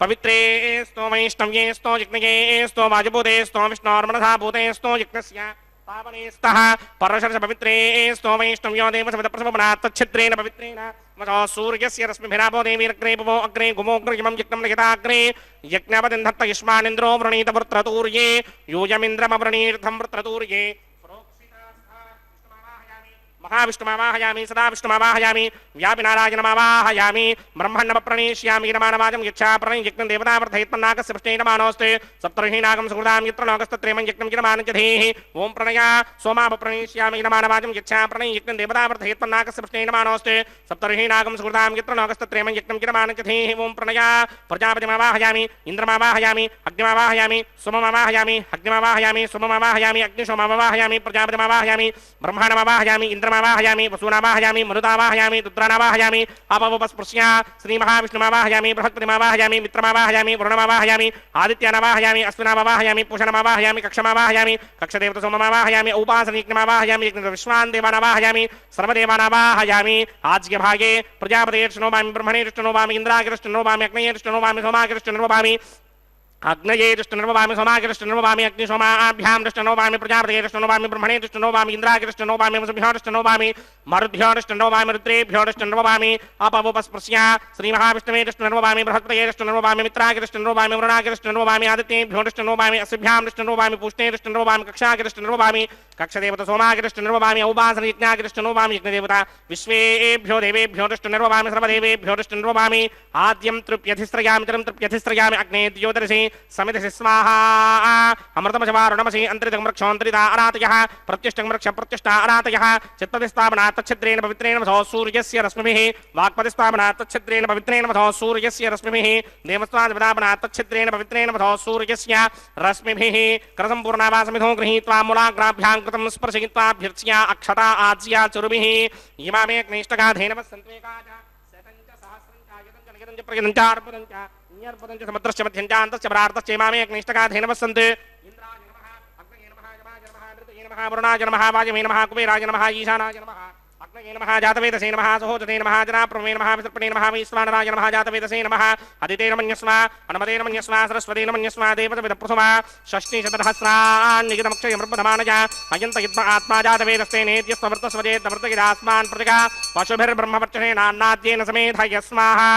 पवित्रे स्तो वैष्णव्ये स्तो यज्ञये स्तो वाजभूते स्तो विष्णोर्मनसा भूते स्तो यज्ञस्य पावनेस्तः परशर्ष पवित्रे स्तो वैष्णव्यो देवसविदप्रसवनात् तच्छिद्रेण पवित्रेण वसो सूर्यस्य रश्मिभिरापो देवीरग्रे भुवो अग्रे गुमोग्रयमं यज्ञं लिखिताग्रे यज्ञपतिन्धत्त युष्मानिन्द्रो वृणीत वृत्रतूर्ये यूयमिन्द्रमवृणीर्थं वृत्रतूर्ये महाविष्णुमावाहयामि सदा विष्णुमावाहयामि व्यापिनारायणमावाहयामि ब्रह्मण्डम प्रणेष्यामि नमानवाजं यच्छा प्रणयज्ञं देवतावर्धयत्मन्नाकस्य प्रश्ने नमानोऽस्ते सप्तर्षीणागं सुहृदां यत्र लोकस्तत्रेमं यज्ञं किरमानजधेः ॐ प्रणया सोमाप प्रणेष्यामि नमानवाजं यच्छा प्रणयज्ञं देवतावर्धयत्मन्नाकस्य प्रश्ने नमानोऽस्ते सप्तर्षीणागं सुहृदां यत्र लोकस्तत्रेमं यज्ञं किरमानजधेः ॐ प्रणया प्रजापतिमावाहयामि इन्द्रमावाहयामि अग्निमावाहयामि सोममावाहयामि अग्निमावाहयामि सोममावाहयामि अग्निशोममावाहयामि प्रजापतिमावाहयामि ब्रह्माणमावाहयामि इंद्रमावाहयामि वसूनावाहयामि मरुदावाहयामि रुद्रानावाहयामि अपवपस्पृश्य श्रीमहाविष्णुमावाहयामि बृहस्पतिमावाहयामि मित्रमावाहयामि वरुणमावाहयामि आदित्यानावाहयामि अश्विनावाहयामि पूषणमावाहयामि कक्षमावाहयामि कक्षदेवतसोममावाहयामि औपासनयज्ञमावाहयामि विश्वान् देवानावाहयामि सर्वदेवानावाहयामि आज्ञभागे प्रजापतेर्ष्णोभामि ब्रह्मणेर्ष्णोभामि इन्द्रागिरष्णोभामि अग्नयेर्ष्णोभामि सोमागिरष्णोभामि अग्नये दृष्टनोभामि सोमागिरष्टनोभामि अग्निशोमाभ्यां दृष्टनोभामि प्रजापते दृष्टनोभामि ब्रह्मणे दृष्टनोभामि इन्द्रागिरष्टनोभामि वसुभ्यो दृष्टनोभामि मरुद्भ्यो दृष्टनोभामि रुद्रेभ्यो दृष्टनोभामि अपवपस्पृश्य श्रीमहाविष्णवे दृष्टनोभामि बृहस्पतये दृष्टनोभामि मित्रागिरष्टनोभामि वरुणागिरष्टनोभामि आदित्येभ्यो दृष्टनोभामि अश्विभ्यां दृष्टनोभामि पुष्णे दृष्टनोभामि कक्षागिरष्टनोभामि कक्षदेवता सोमागिरष्टनोभामि औपासनयज्ञागिरष्टनोभामि यज्ञदेवता विश्वेभ्यो देवेभ्यो दृष्टनोभामि सर्वदेवेभ्यो दृष्टनोभामि आद्यं तृप्यधिस्त्रयामि तरं तृप्यधिस्त्रयामि अग्ने द्योतरसि समिधि स्वाहा अमृतमशवारुणमसि अंतरितं वृक्षोऽन्तरिता अरातयः प्रत्यष्टं वृक्ष प्रत्यष्टा अरातयः चित्तदिस्थापना तच्छिद्रेण पवित्रेण वसो सूर्यस्य रश्मिभिः वाक्पदिस्थापना तच्छिद्रेण पवित्रेण वसो सूर्यस्य रश्मिभिः देवस्वादिपदापना तच्छिद्रेण पवित्रेण वसो सूर्यस्य रश्मिभिः करसम्पूर्णावासमिधो गृहीत्वा मूलाग्राभ्यां कृतं स्पर्शयित्वाभ्यर्च्य अक्षता आज्या चुरुभिः इमामे अग्निष्टगाधेन वसन्त्वेकाच शतञ्च सहस्रञ्च यतञ्च नियतञ्च प्रयतञ्च अर्पदञ्च न्यर्पदञ्च समुद्रस्य मध्यञ्च अन्तस्य परार्धस्य इमामे अग्निष्टगाधेन वसन्ते इन्द्राय नमः अग्नये नमः यमाय नमः ऋतये नमः वरुणाय नमः वायवे नमः कुबेराय नमः ईशानाय नमः अग्नये नमः जातवेदसे नमः सहोदते नमः जनाप्रभवे नमः विसर्पणे नमः वैश्वानराय नमः जातवेदसे नमः अदितेन मन्यस्मा अनुमतेन मन्यस्मा सरस्वतेन मन्यस्मा देवतवेदप्रथमा षष्टिशतसहस्रान्निगितमक्षयमृपधमानज अयन्त युद्ध आत्मा जातवेदस्ते नेत्यस्ववर्तस्वजेतवर्तगिदास्मान् प्रतिगा पशुभिर्ब्रह्मवर्चनेनान्नाद्येन समेधय स्वाहा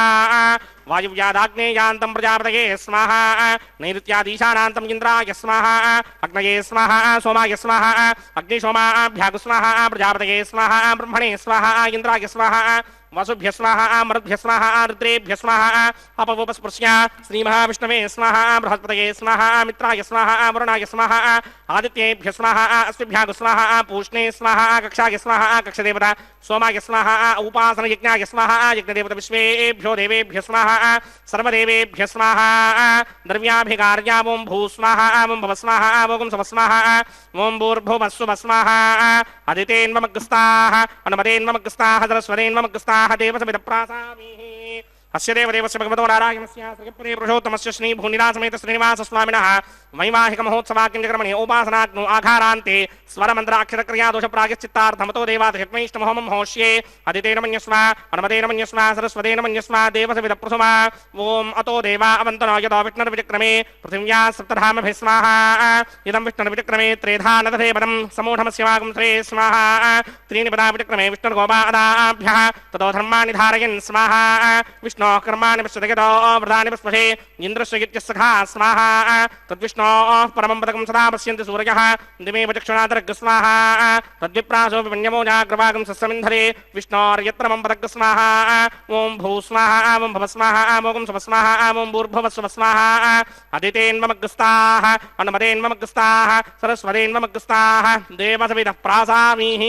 वायुव्यादाग्नेयान्तं प्रजापतये स्वाहा नैऋत्यादीशानान्तं इन्द्राय स्वाहा अग्नये स्वाहा सोमाय स्वाहा अग्निशोमाभ्यागु स्वाहा प्रजापतये स्वाहा ब्रह्मणे स्वाहा इन्द्राय स्वाहा वसुभ्य स्वाहा मरुद्भ्य स्वाहा रुद्रेभ्य स्वाहा अपवपस्पृश्य श्रीमहाविष्णवे स्वाहा बृहस्पतये स्वाहा मित्राय स्वाहा वरुणाय स्वाहा आदित्येभ्य स्वाहा अश्विभ्यागु स्वाहा पूष्णे स्वाहा कक्षाय स्वाहा कक्षदेवता सोमाय स्वाहा उपासनयज्ञाय स्वाहा यज्ञदेवता विश्वेभ्यो देवेभ्य स्वाहा सर्वदेवेभ्य स्वाहा द्रव्याभिकार्या ॐ भू स्वाहा ॐ भव स्वाहा ॐ सव स्वाहा ॐ भूर्भुवस्सुव स्वाहा अदितेन्वमग्रस्ताः अनुमतेन्वमग्रस्ताः सरस्वतेन्वमग्रस्ताः देवसमिदप्रासामीः अस्य देवदेवस्य भगवतो नारायणस्य श्रीपदे पुरुषोत्तमस्य श्रीभूनिरासमेत श्रीनिवासस्वामिनः वैवाहिकमहोत्सवाग्निक्रमणे उपासनाग्नो आघारान्ते स्वरमन्त्राक्षरक्रियादोषप्रायश्चित्तार्थमतो देवादशत्मैष्टमहोमं होष्ये अदितेन मन्यस्वा अनुमतेन मन्यस्वा सरस्वतेन मन्यस्वा देवसमिदप्रथमा ॐ अतो देवा अवन्तनो यतो विष्णुर्विचक्रमे पृथिव्या सप्तधामभिः स्वाहा इदं विष्णुर्विचक्रमे त्रेधा नदधे पदं समूढमस्य वागं श्रे स्वाहा त्रीणि पदा विचक्रमे विष्णुर्गोपादाभ्यः ततो धर्माणि धारयन् स्वाहा विष्णोः कर्माणि पश्यतो व्रतानि पस्पशे इन्द्रस्य सखा स्वाहा तद्विष्णोः परमं पदकं सदा पश्यन्ति सूरयः दिमे चक्षुणादर्ग स्वाहा तद्विप्रासोऽपि मन्यमो जाग्रवागं सस्यमिन्धरे विष्णोर्यत्र मम पदक स्वाहा ॐ भू स्वाहा ॐ भव स्वाहा ॐ सुव स्वाहा ॐ भूर्भुवस्सुव स्वाहा अदितेन्वमग्रस्ताः अनुमतेन्वमग्रस्ताः सरस्वतेन्वमग्रस्ताः देवसविदः प्रासामीः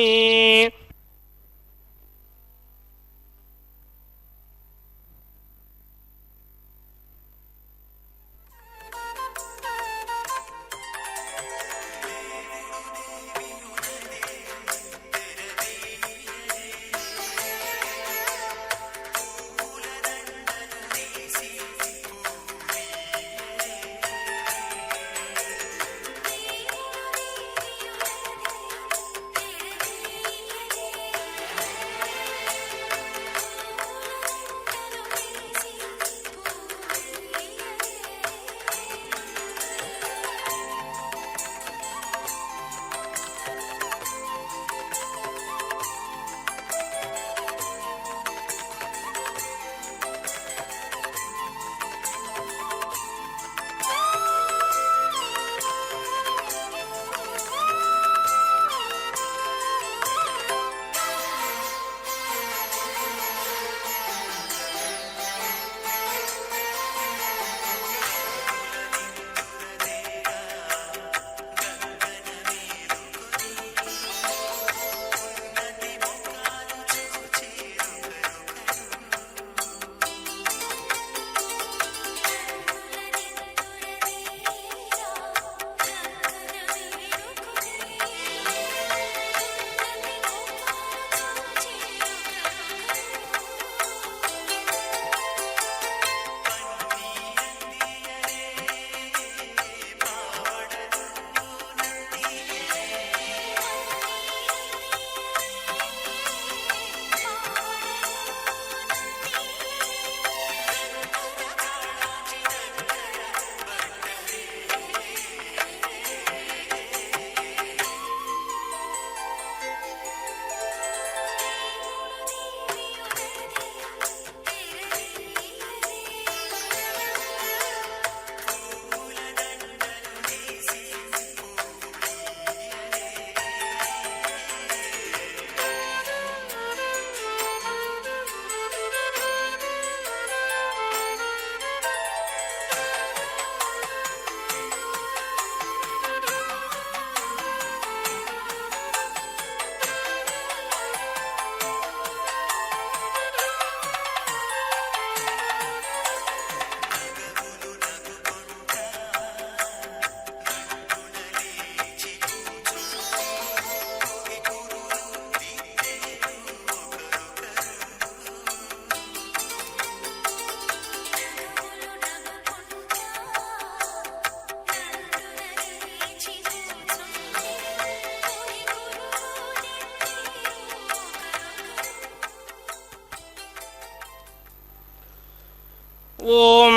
ఓం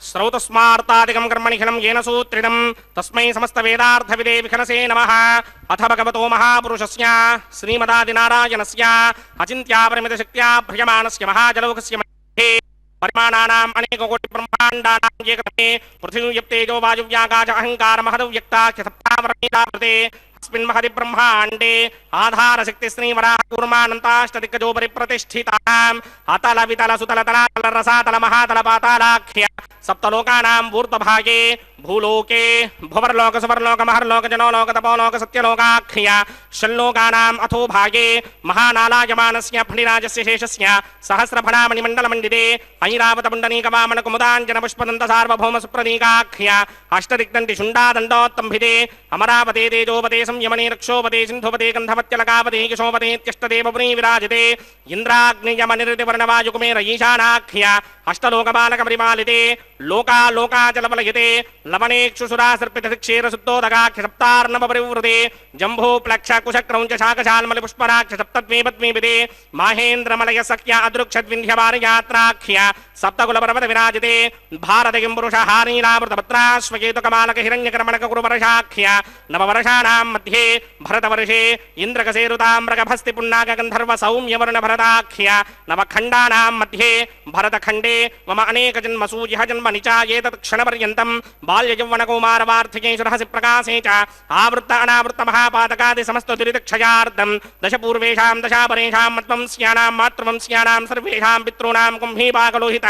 శ్రౌతస్మార్తాదికం కర్మణిఖిలం ఏన సూత్రితం తస్మై సమస్త వేదార్థ విదే విఖనసే నమః అథ భగవతో మహాపురుషస్య శ్రీమదాదినారాయణస్య అచింత్యాపరిమిత శక్త్యా భ్రియమాణస్య మహాజలౌకస్య మధ్యే పరిమాణానాం అనేక కోటి బ్రహ్మాండానాం ఏకమే పృథివ్యప్తేజో వాయువ్యాకాశ అహంకార మహదవ్యక్తాఖ్య సప్తావరణీలావృతే अस्मिन् महति ब्रह्माण्डे आधारशक्ति श्रीवराह कूर्मानन्ताष्टदिक्कजो परिप्रतिष्ठिताम् अतल वितल सुतल तलातल रसातल महातल पातालाख्य सप्तलोकानां ऊर्ध्वभागे भूलोके भुवर्लोक सुवर्लोक महर्लोक जनोलोक तपोलोक सत्यलोकाख्य षल्लोकानाम् अथो भागे महानालायमानस्य फणिराजस्य शेषस्य सहस्रफणामणिमण्डलमण्डिते ऐरावतपुण्डनीकवामन कुमुदाञ्जन पुष्पदन्त सार्वभौम सुप्रतीकाख्य अष्टदिक्दण्डि शुण्डादण्डोत्तम्भिते अमरावते तेजोपते संयमने रक्षोपते सिन्धुपते गन्धवत्यलकापते यशोपतेत्यष्टदेवपुरी विराजते इन्द्राग्नियमनिर्दिवर्णवायुकुमेर ईशानाख्य अष्टलोकपालकपरिपालिते लोकालोकाचलपलयते लवणेक्षुसुरा सर्पितक्षीरशुद्धोदकाख्य सप्तार्णवपरिवृते जम्भो प्लक्ष कुशक्रौञ्च शाकशाल्मलि पुष्पराक्ष सप्तद्वीपद्वीपिते माहेन्द्रमलय सख्य अदृक्षद्विन्ध्यवारयात्राख्य सप्तकुलपर्वत विराजिते भारतकिं पुरुषहारीलामृतपत्राश्वकेतुकमालक हिरण्यकर्मणक गुरुवर्षाख्य नववर्षाणां मध्ये भरतवर्षे इन्द्रकसेरुताम्रगभस्ति पुन्नाग गन्धर्व सौम्यवर्ण भरताख्य नवखण्डानां मध्ये भरतखण्डे मम अनेकजन्मसूजिह जन्मनि च एतत् क्षणपर्यन्तं बाल्ययौवनकौमारवार्थिकेषु प्रकाशे च आवृत्त अनावृत्त महापातकादि समस्त दुरितक्षयार्धं दशपूर्वेषां दशापरेषां मत्वंस्यानां मातृवंस्यानां सर्वेषां पितॄणां कुम्भीपाकलोहित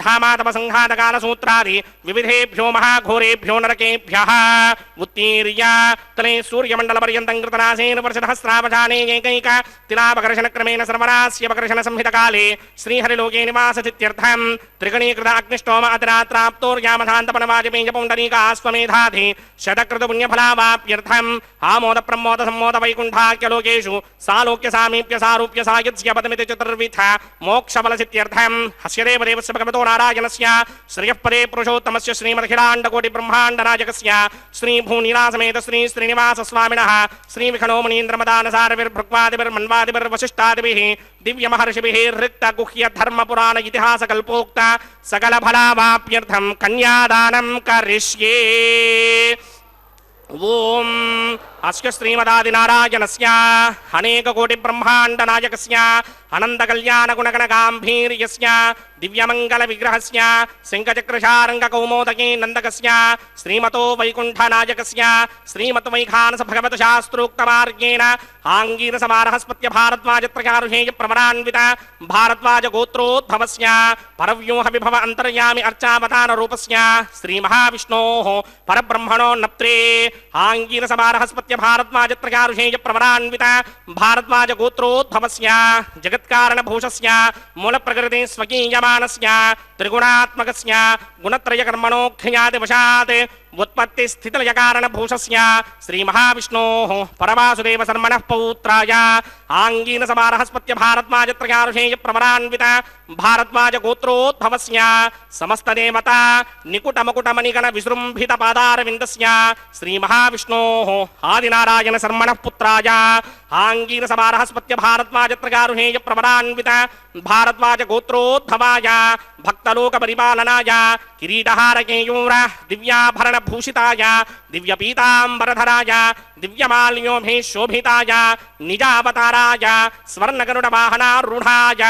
धामातपसंघातकालसूत्रादि विविधेभ्यो महाघोरेभ्यो नरकेभ्यः उत्तीर्य तले सूर्यमण्डलपर्यन्तं कृतनासेन वर्षसहस्रावधाने एकैक तिलापकर्षणक्रमेण सर्वनास्यपकर्षण संहितकाले श्रीहरिलोके निवासचित्यर्थं त्रिगणीकृत अग्निष्टोम अतिरात्राप्तोर्यामधान्तपनवाजपेयपौण्डरीकास्वमेधाधि शतकृतपुण्यफलावाप्यर्थम् आमोद प्रमोद सम्मोद वैकुण्ठाख्यलोकेषु सालोक्य सामीप्य सारूप्य सायुज्य पदमिति चतुर्विध मोक्षफलसित्यर्थम् हस्य देवदेवस्य भगवतो नारायणस्य श्रियःपदे पुरुषोत्तमस्य श्रीमदखिलाण्डकोटिब्रह्माण्डनायकस्य श्रीभूनिलासमेत श्री श्रीनिवासस्वामिनः श्रीविखणोमणीन्द्रमदानसारविर्भृक्वादिभिर्मन्वादिभिर्वसिष्ठादिभिः दिव्यमहर्षिभिः ऋक्तगुह्य धर्मपुराण इतिहासकल्पोक्त सकलफलावाप्यर्थं कन्यादानं करिष्ये। ओम अस्य श्रीमदादिनारायणस्य अनेककोटिब्रह्माण्डनायकस्य अनन्तकल्याणगुणगणगाम्भीर्यस्य दिव्यमङ्गलविग्रहस्य शङ्खचक्रशारङ्गकौमोदकी नन्दकस्य श्रीमतो वैकुण्ठनायकस्य श्रीमद्वैखानस भगवतशास्त्रोक्तमार्गेण आङ्गीरसमारहस्पत्य भारद्वाजत्रयारुहेय प्रवरान्वित भारद्वाजगोत्रोद्भवस्य परव्यूहविभव अन्तर्यामि अर्चावताररूपस्य श्रीमहाविष्णोः परब्रह्मणो नप्त्रे आङ्गीरसमारहस्पत्य भारद्वाजत्रयारुहेय प्रवरान्वित भारद्वाजगोत्रोद्भवस्य जगत्कारणभूषस्य मूलप्रकृति स्वकीयमानस्य त्रिगुणात्मकस्य गुणत्रयकर्मणोऽख्यादिवशात् उत्पत्ति स्थितिलयकारणभूषस्य श्रीमहाविष्णोः परवासुदेव शर्मणः पौत्राय आङ्गीरसमारहस्पत्य भारद्वाजत्रयारुषेय प्रवरान्वित भारद्वाजगोत्रोद्भवस्य समस्तदेवता निकुटमकुटमणिगण विजृम्भितपादारविन्दस्य श्रीमहाविष्णोः आदिनारायण शर्मणः पुत्राय आङ्गीरसमारहस्पत्य भारद्वाजत्रयारुषेय प्रवरान्वित भारद्वाजगोत्रोद्भवाय भक्तलोकपरिपालनाय किरीटहारकेयूर दिव्याभरणभूषिताय दिव्यपीताम्बरधराय दिव्यमाल्योभिः शोभिताय निजावताराय स्वर्णगरुडवाहनारूढाय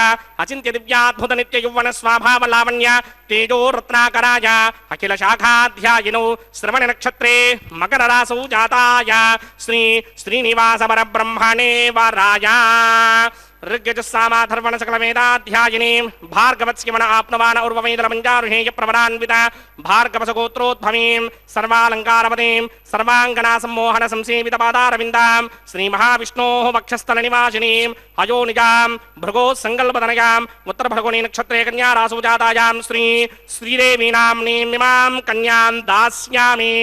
अचिन्त्य दिव्याद्भुत नित्ययौवन स्वाभावलावण्य तेजोरत्नाकराय अखिलशाखाध्यायिनो श्रवणनक्षत्रे मकररासौ जाताय श्री श्रीनिवासपरब्रह्मणे वराय ऋग्यजुस्सामाधर्वण सकलवेदाध्यायिनी भार्गवत्स्यमन आप्नवान उर्ववेदलमञ्जारुहेय प्रवरान्वित भार्गवसगोत्रोद्भवीं सर्वालङ्कारवतीं सर्वाङ्गना सम्मोहन संसेवितपादारविन्दां श्रीमहाविष्णोः वक्षस्थलनिवासिनीं अयोनिजां भृगोः सङ्कल्पतनयाम् उत्तरभृगुणी नक्षत्रे कन्यारासौ जातायां श्री श्रीदेवी नाम्नीं इमां कन्यां दास्यामि।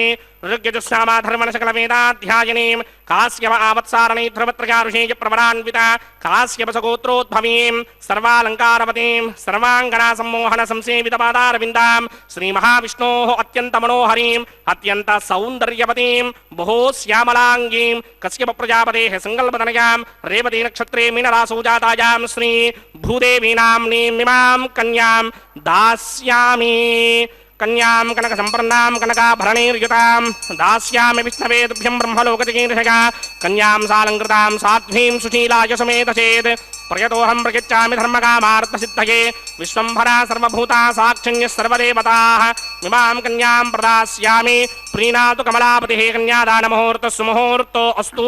ऋग्यजुस्सामाधर्मणसकलवेदाध्यायिनीं कास्यप आवत्सारणी ध्रुवत्रया ऋषेय प्रवरान्विता कास्यपसगोत्रोद्भवीं सर्वालङ्कारवतीं सर्वाङ्गना सम्मोहन संसेवितपादारविन्दां श्रीमहाविष्णोः अत्यन्तमनोहरीं अत्यन्तसौन्दर्यवतीं बहु श्यामलाङ्गीं कश्यप प्रजापतेः सङ्कल्पतनयां रेवती नक्षत्रे मीनरासौ जातायां श्री भूदेवी नाम्नीमिमां कन्यां दास्यामि कन्यां कनकसम्पन्नां कनकाभरणैर्युतां दास्यामि विष्णवे तुभ्यं ब्रह्मलोकचिकीर्षया कन्यां सालङ्कृतां साध्वीं सुशीलाय समेतचेत् प्रयतोऽहं प्रयच्छामि धर्मकामार्थसिद्धये विश्वम्भरा सर्वभूता साक्षिण्यः सर्वदेवताः इमां कन्यां प्रदास्यामि प्रीणातु कमलापतिः कन्यादानमुहूर्तः सुमुहूर्तो अस्तु।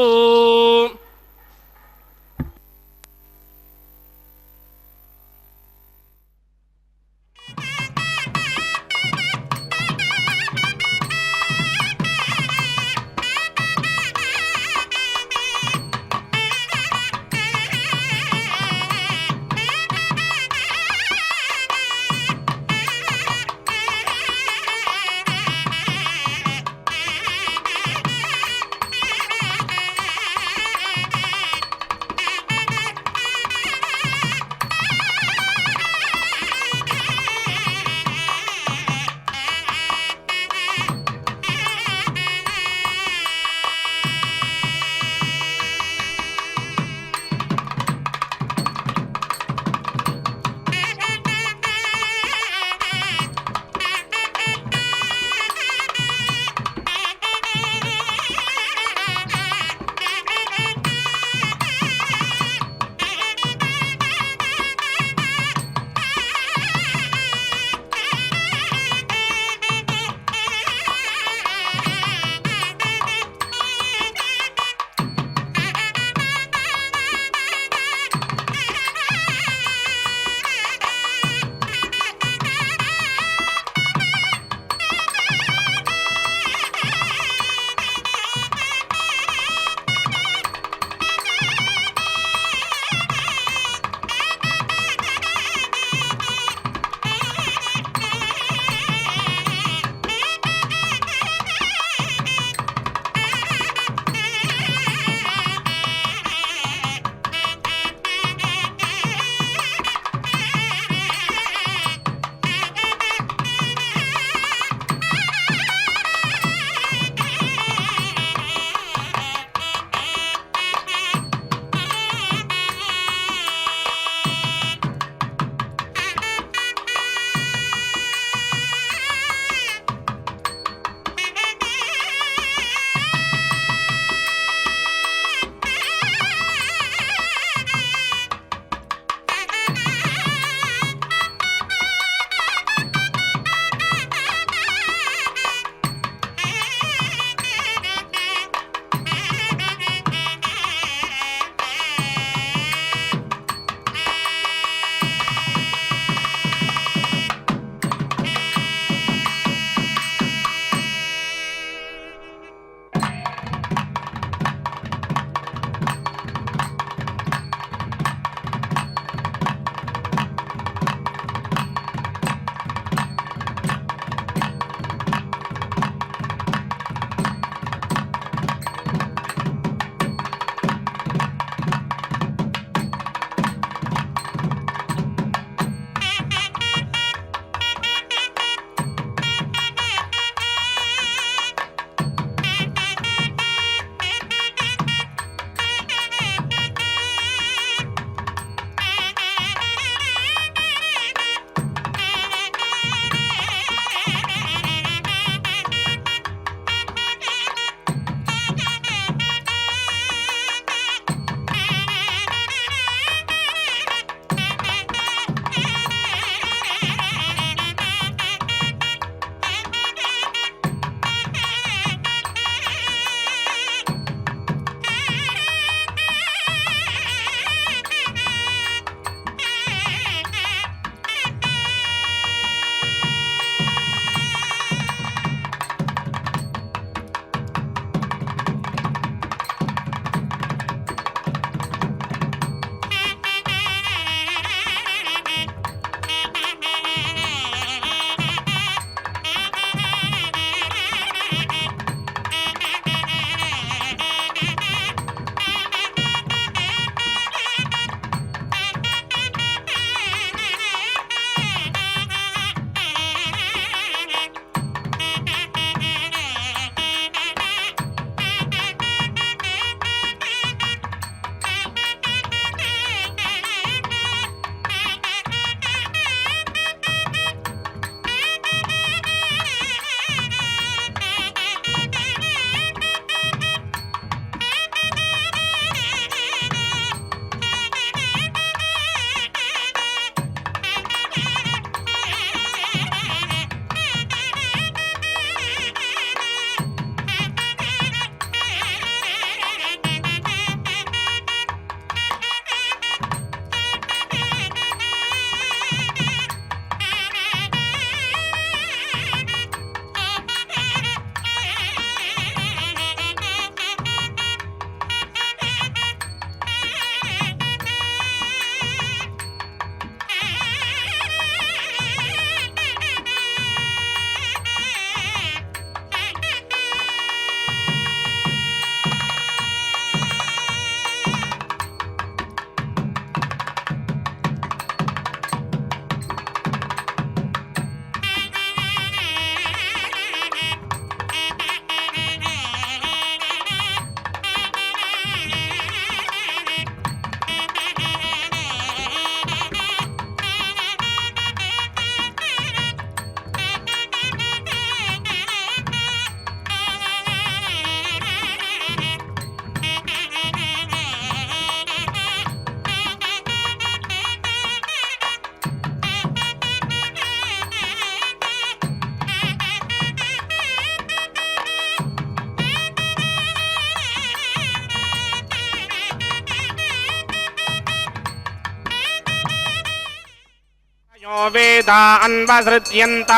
वेदा अन्वसृज्यन्त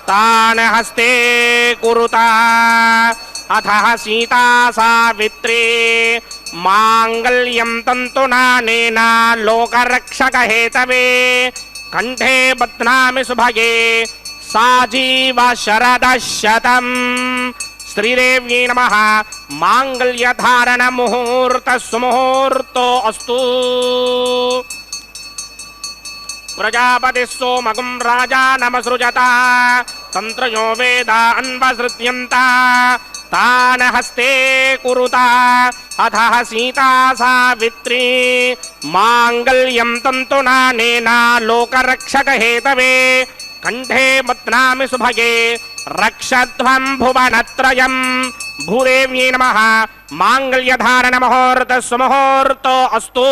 तान् हस्ते कुरुता अथः सीता सावित्री माङ्गल्यं तन्तुनानेन लोकरक्षकहेतवे कण्ठे बध्नामि सुभगे साजीव शरदः शतम् श्रीदेव्यै नमः माङ्गल्यधारण मुहूर्तः सुमुहूर्तो अस्तु प्रजापतिः सोमगुं राजा नमसृजता तन्त्रयो वेदा अन्वसृज्यन्त तान् हस्ते कुरुता अथः सीता सावित्री माङ्गल्यं तन्तुनानेन लोकरक्षकहेतवे कण्ठे बध्नामि सुभगे रक्षध्वं भुवनत्रयं भूदेव्यै नमः माङ्गल्यधारणमुहूर्तः सुमुहूर्तो अस्तु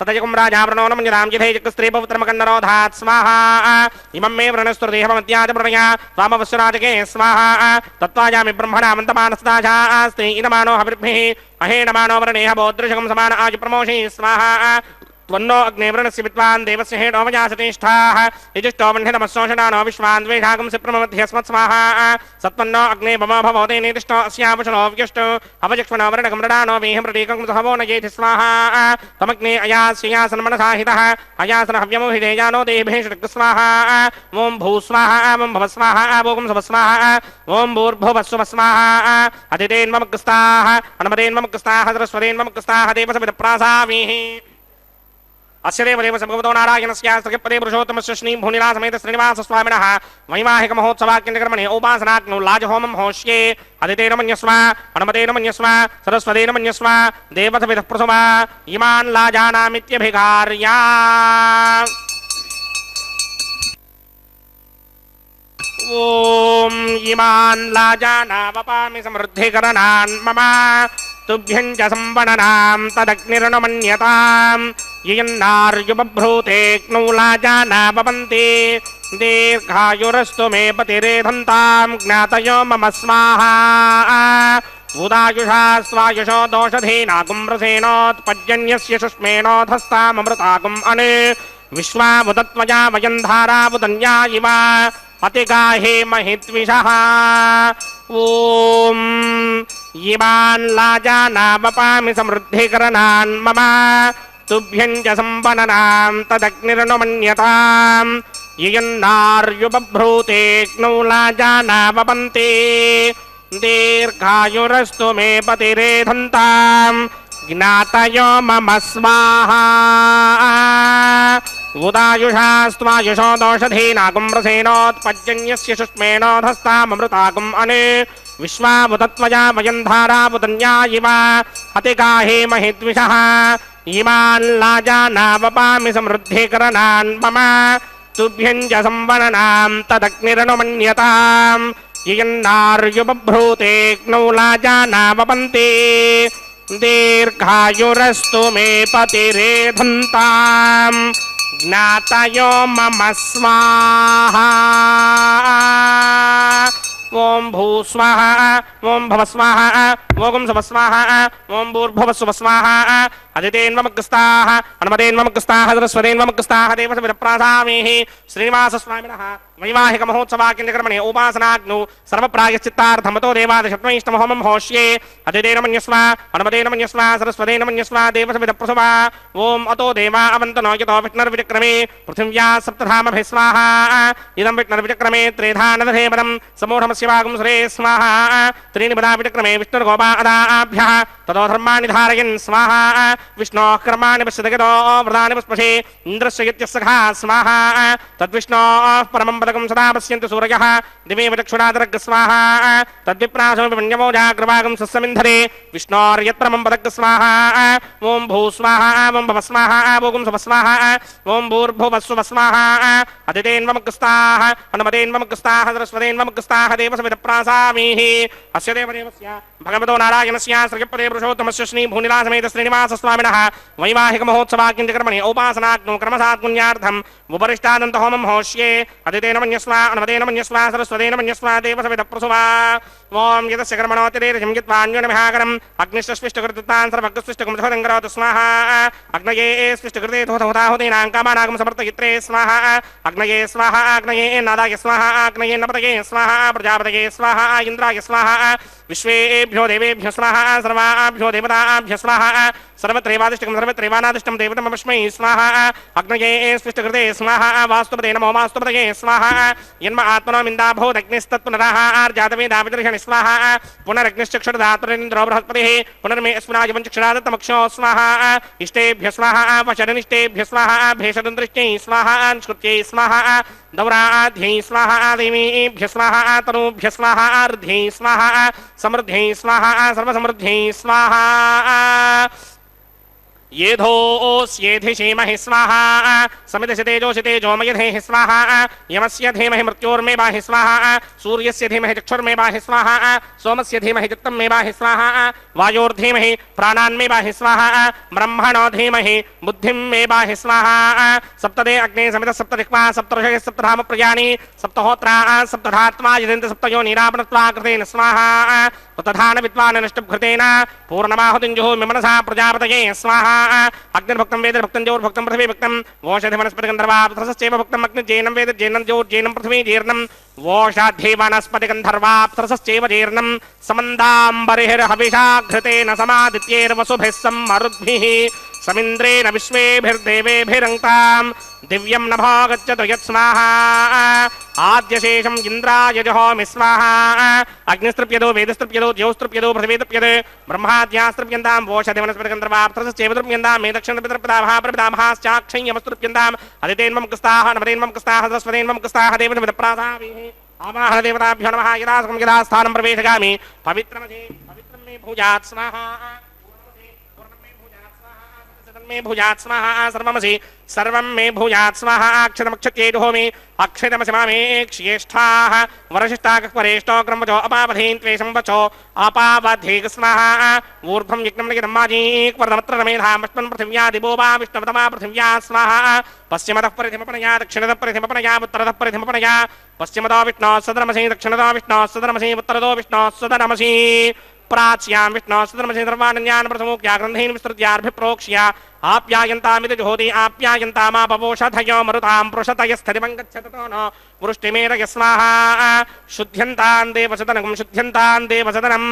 तदयकुं राजावृणो न मञ्जरां जिधेजकस्त्रीपवित्रमकन्नरोधात् स्वाहा इमं मे व्रणस्तुर्देहमत्याजप्रणया स्वामवस्यराजके स्वाहा तत्त्वाजामि ब्रह्मणा मन्तमानस्ताशास्ति इदमानो हविर्भिः अहेणमानो व्रणेह बोदृशकं समान आजुप्रमोषि स्वाहा त्वन्नो अग्नेव्रणस्य विद्वान् देवस्य हेडो वजासतिष्ठाः यजुष्टो वह्नितमस्सोषणानो विश्वान् द्वेषागं सिप्रमध्यस्मत् स्वाहा सत्वन्नो अग्ने मम भवते निर्दिष्टो अस्यावशनो व्यष्टो अवजक्ष्मणो वर्णकं रडानो वेहं प्रतीकं सहवो न येति स्वाहा तमग्ने अयास्यासनमनसाहितः अयासन हव्यमोहितेजानो देभेषु स्वाहा ॐ भूस्वाहा ॐ भवस्वाहा भोगं सवस्वाहा ॐ भूर्भुवस्वस्वाहा अतिथेन्ममग्रस्ताः अनुमतेन्ममग्रस्ताः सरस्वतेन्ममग्रस्ताः देवसविदप्रासामीः अस्य देवदेव सम्भवतो नारायणस्य सखपदे पुरुषोत्तमस्य श्री भूनिला समेत श्रीनिवास स्वामिनः वैवाहिक महोत्सवाख्यकर्मणे उपासनाग्नौ लाजहोमं होष्ये अदितेन मन्यस्व अनुमतेन मन्यस्व सरस्वतेन मन्यस्व देवसविदः प्रसुमा इमान् लाजानामित्यभिघार्या ఓం ఇమాన్ లాజానావపామి సమృద్ధికరణాన్ మమ తుభ్యం చ సంవదనాం తదగ్నిర్నమన్యతాం యయన్నార్యుబభ్రూతేక్నౌ లాజానావపంతి దీర్ఘాయురస్తు మే పతిరేధంతాం జ్ఞాతయో మమ స్వాహా ఉదాయుషా స్వాయుషో దోషధీనాగుం రసేనోత్పజ్జన్యస్య సుష్మేణోధస్తామృతాగుం అనే విశ్వాముదత్వయా వయం ధారావుదన్యా ఇవ అతిగాహే మహిత్విషః ఓం ఇమాన్ లాజానావపామి సమృద్ధికరణాన్ మమ తుభ్యం చ సంవదనాం తదగ్నిర్నమన్యతాం యయన్నార్యుబభ్రూతేక్నౌ లాజానావపంతి దీర్ఘాయురస్తు మే పతిరేధంతాం జ్ఞాతయో మమ స్వాహా ఉదాయుషా స్వాయుషో దోషధీనాగుం రసేనోత్పజ్జన్యస్య సుష్మేణోధస్తామృతాగుం అనే విశ్వాముదత్వయా వయం ధారావుదన్యా ఇవ అతిగాహే మహిద్విషః ఇమాన్ లాజానావపామి సమృద్ధికరణాన్ మమ తుభ్యం చ సంవదనాం తదగ్నిర్నమన్యతాం యయన్నార్యుబభ్రూతేక్నౌ లాజానావపంతి దీర్ఘాయురస్తు మే పతిరేధంతాం జ్ఞాతయో మమ స్వాహా ఓం భూస్వాహ ఓం భవస్వాహ ఓం సవస్వాహ ఓం భూర్భువస్సువస్వాహ అదితేన్వమగ్రస్తాః అనుమతేన్వమగ్రస్తాః సరస్వతేన్వమగ్రస్తాః దేవసవిప్రాసామేః శ్రీనివాసస్వామినః వైవాహిక మహోత్సవాకింద్రకర్మణి ఉపాసనాగ్నౌ సర్వప్రాయశ్చిత్తార్థమతో దేవాదశత్వైష్టమహోమం హోష్యే అదితేన మన్యస్వ అనుమతేన మన్యస్వ సరస్వతేన మన్యస్వ దేవసవిదప్రసువా ఓం అతో దేవా అవంతనో యతో విష్ణుర్విచక్రమే పృథివ్యా సప్తధామభిः స్వాహా ఇదం విష్ణుర్విచక్రమే త్రేధానదధేపదం సమూఢమస్యవాగుం సురే స్వాహా త్రీణి పదా విచక్రమే విష్ణుర్గోపాదాభ్యः తదో ధర్మాణి ధారయన్ స్వాహా విష్ణోః కర్మాణి పశ్యతగతో వ్రతాని పుష్పశే ఇంద్రస్య యత్యస్సఖా స్వాహా తద్విష్ణోః పరమం పదకం సదా పశ్యంతి సూరయः దివేవ చక్షురాదరగ్ స్వాహా తద్విప్రాసోపి పుణ్యమో జాగ్రవాగం సస్సమింధరే విష్ణోర్యత్పరమం పదగ్ స్వాహా ఓం భూస్వాహా ఓం భవస్వాహా ఓం సవస్వాహా ఓం భూర్భువస్సువస్వాహా అదితేన్వమగ్రస్తాః అనుమతేన్వమగ్రస్తాః సరస్వతేన్వమగ్రస్తాః దేవసవిదప్రాసామీః అస్య దేవదేవస్య భగవతో నారాయణస్య శ్రీపదే పురుషోత్తమస్య శ్రీ భూనిలాసమేత శ్రీనివాసస్వామినः వైవాహిక మహోత్సవాకింద్రకర్మణి ఉపాసనాగ్నౌ క్రమసాత్పుణ్యార్థం ఉపరిష్టాదంత హోమం హోష్యే అదితేన మన్యస్వ అనుమతేన మన్యస్వ సరస్వతేన మన్యస్వ దేవసవిదప్రసువా ఓం యదస్య కర్మణోతిరేరజం యత్వాన్యోనమిహాకరం అగ్నిష్టస్విష్టకృతాన్ సర్వగ్రస్విష్టకం సహోదంగరోతు స్వాహా అగ్నయే స్విష్టకృతే హోతాహుతీనాం కామానాగం సమర్థయిత్రే స్వాహా అగ్నయే స్వాహా అగ్నయే నాదాయ స్వాహా అగ్నయే నపతయే స్వాహా ప్రజాపతయే స్వాహా ఇంద్రాయ స్వాహా విశ్వేభ్యో దేవేభ్యో స్వాహా సర్వాభ్యో దేవతాభ్యో స్వాహా సర్వత్రైవాదిష్టకం సర్వత్రైవానాదిష్టం దేవతమస్మై స్వాహా అగ్నయే స్విష్టకృతే స్వాహా వాస్తుపదే నమో వాస్తుపదయే స్వాహా యన్మ ఆత్మనో మిందాభూదగ్నిస్తత్పునరాః ఆర్జాతవేదావిదర్శని స్వాహా పునరగ్నిశ్చక్షుర్ధాత్రేంద్రో బృహస్పతిః పునర్మే అస్మినాజవం చక్షురాదత్తమక్షో స్వాహా ఇష్టేభ్య స్వాహా వశరనిష్టేభ్య స్వాహా భేషదందృష్ట్యై స్వాహా స్కృత్యై స్వాహా దౌరాధ్యై స్వాహా దేవీభ్య స్వాహా తనూభ్య స్వాహా అర్ధ్యై స్వాహా సమృద్ధ్యై స్వాహా సర్వసమృద్ధ్యై స్వాహా येधोऽस्येधि धीमहि स्वाहा समिधसि तेजोषि तेजोमयधेहि स्वाहा यमस्य धीमहि मृत्योर्मे बाहि स्वाहा सूर्यस्य धीमहि चक्षुर्मे बाहि स्वाहा सोमस्य धीमहि चित्तं मे बाहि स्वाहा वायोर्धीमहि प्राणान्मे बाहि स्वाहा ब्रह्मणो धीमहि बुद्धिं मे बाहि स्वाहा सप्तदे अग्ने समितः सप्तदिक्पा सप्तऋषयः सप्तधाम प्रजानि सप्तहोत्रा सप्तधात्मा यजन्ति सप्तयो निरापनत्वा कृतेन स्वाहा तथान विद्वान् नष्टभृतेन पूर्णमाहुतिञ्जुः मिमनसा प्रजापतये स्वाहा अग्निर्भक्तं वेद भक्तं ज्योर्भक्तं पृथ्वी भक्तं वोषधि वनस्पति गन्धर्वाप्तरसश्चैव भक्तं अग्निर्जैनं वेद जैनं ज्योर्जैनं पृथ्वी जीर्णं वोषाद्धि वनस्पति गन्धर्वाप्तरसश्चैव जीर्णं समन्दाम्बरिर्हविषा घृतेन समादित्यैर्वसुभिः सम्मरुद्भिः समिन्द्रेण विश्वेभिर्देवेभिरङ्क्तां दिव्यं नभो गच्छतु यत्स्वाहा आद्यशेषम् इन्द्राय जहोमि स्वाहा अग्निस्तृप्यदो वेदस्तृप्यदो ज्योस्तृप्यदो पृथिवीतृप्यते ब्रह्माद्यास्तृप्यन्तां वोषधि वनस्पतिगन्धर्वाप्तरसश्चैव तृप्यन्तां मे दक्षिणपितृप्रदाभः प्रपितामहाश्चाक्षय्यमस्तृप्यन्ताम् अदितेन्वं कृस्ताः नवदेन्वं कृस्ताः सरस्वतेन्वं कृस्ताः देवसविदप्रासाभिः आवाहन देवताभ्यो नमः यदा स्थानं प्रवेशयामि पवित्रं मे भूयात् स्वाहा मे भूयात् स्वाहा सर्वमसि सर्वं मे भूयात् स्वाहा अक्षतमक्षत्यै जुहोमि अक्षतमसि मामे ज्येष्ठाः वरशिष्ठाकवरेष्ठो क्रमजो अपावधीन् त्वेषं वचो अपावधीक स्वाहा ऊर्ध्वं यज्ञं निगितं माजीक् वर्धमत्र रमेधामस्मन् पृथिव्या दिवो वा विष्णवतमा पृथिव्या स्वाहा पश्चिमतः परिधिमपनया दक्षिणतः परिधिमपनया उत्तरतः परिधिमपनया पश्चिमतो विष्णोः सदनमसि दक्षिणतो विष्णोः सदनमसि उत्तरतो विष्णोः सदनमसि प्राच्यां विष्णोः सदनमसि सर्वानन्यान् प्रथमोक्त्या ग्रन्थीन् विस्तृत्यार्भिप्रोक्ष्य आप्यायन्तामिति जुहोति आप्यायन्तामापवोषधयो मरुतां पृषतयस्थतिमं गच्छततो नो वृष्टिमेरय स्वाहा शुद्ध्यन्तां देवसदनं शुद्ध्यन्तां देवसदनम्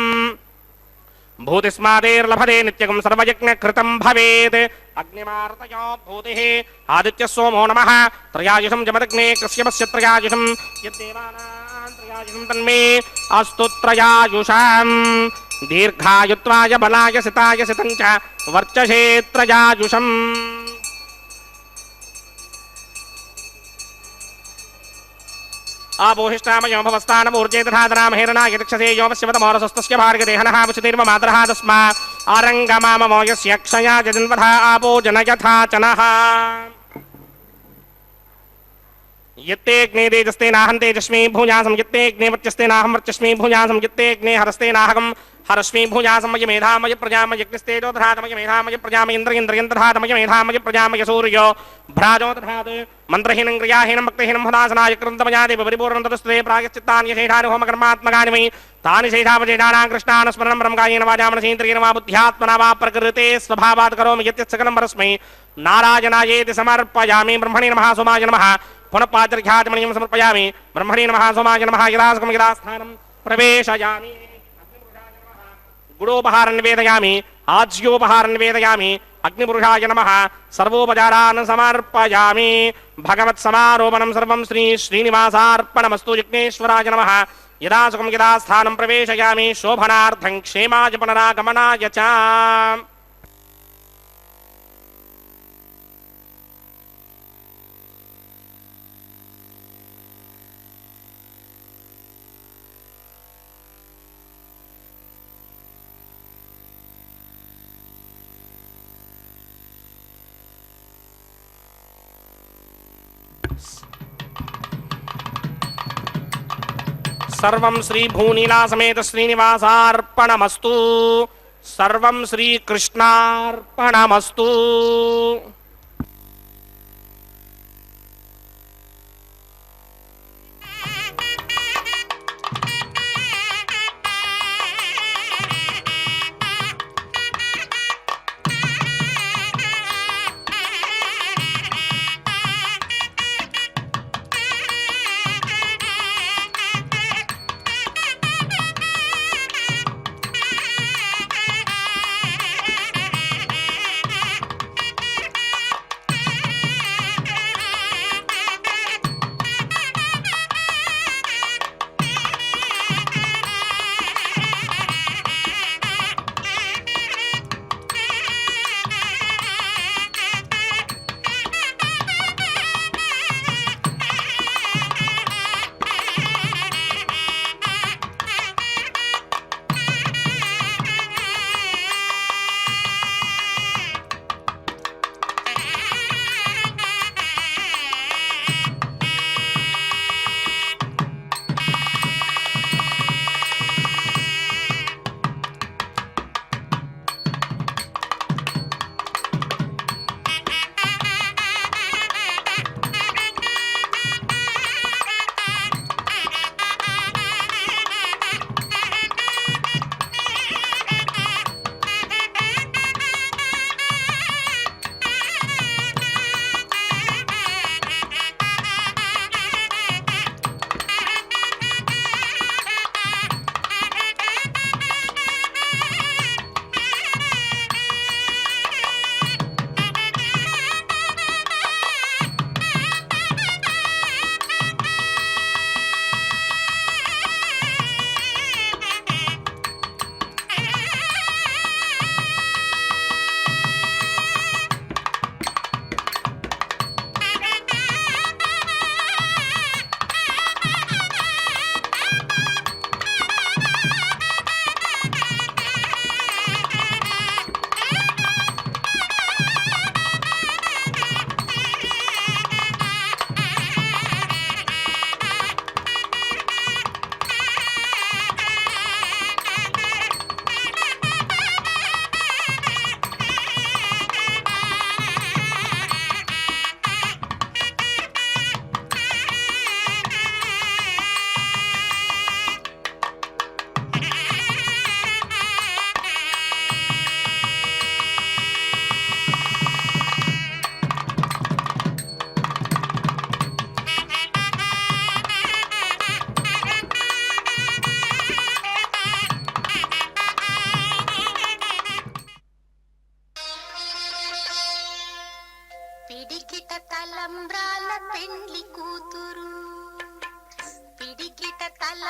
भूतिस्मादेर्लभते नित्यकं सर्वयज्ञकृतं भवेत् अग्निमार्तयो भूतिः आदित्यः सोमो नमः त्रयायुषं जमदग्ने कश्यपस्य त्रयायुषं यद्देवानां त्रयायुषं तन्मे अस्तु त्रयायुषाम् दीर्घायुत्वाय बलाय सिताय सितं च वर्चसे त्रयायुषम् आपोहिष्टामयो भवस्तानमूर्जे तथाधराम हेरणाय दक्षसे योमस्यवतमोरसस्तस्य भार्गदेहनः वसुतिर्ममातरः तस्मा आरङ्गमाममो यस्य क्षया जजन्वधा आपो जनयथा चनः यत्ते अग्ने तेजस्ते नाहं तेजस्मि भूयासं यत्ते अग्ने वर्चस्ते नाहं वर्चस्मि भूयासं यत्ते अग्ने हरस्ते नाहं हरस्मि भूयासं मय मेधामय प्रजामय यज्ञस्तेजो दधातमय मेधामय प्रजामय इन्द्रियन्द्रयन्दधातमय मेधामय प्रजामय सूर्यो भ्राजो दधात् मन्त्रहीनं क्रियाहीनं भक्तिहीनं हदासनाय कृन्तमयादेव परिपूर्णं तदस्ते प्रायश्चित्तानि शेषानि होमकर्मात्मकानि मयि तानि शेषावशेषाणां कृष्णान् स्मरणं ब्रह्मकायेन वाचा मनसेन्द्रियेण वा बुद्ध्यात्मना वा प्रकृते स्वभावात् करोमि यत्सकलं परस्मै नारायणायेति समर्पयामि ब्रह्मणे नमः सोमाय नमः पुनः पात्रख्यातिमणिं समर्पयामि ब्रह्मणे नमः सोमाय नमः यदासकं यदास्थानं प्रवेशयामि गुडोपहारं निवेदयामि आज्योपहारं निवेदयामि अग्निपुरुषाय नमः सर्वोपचारान् समर्पयामि भगवत्समारोपणं सर्वं श्री श्रीनिवासार्पणमस्तु यज्ञेश्वराय नमः यदासुखं यदास्थानं प्रवेशयामि शोभनार्थं क्षेमाय पुनरागमनाय च सर्वं श्री भूनीला समेत श्रीनिवासार्पणमस्तु सर्वं श्रीकृष्णार्पणमस्तु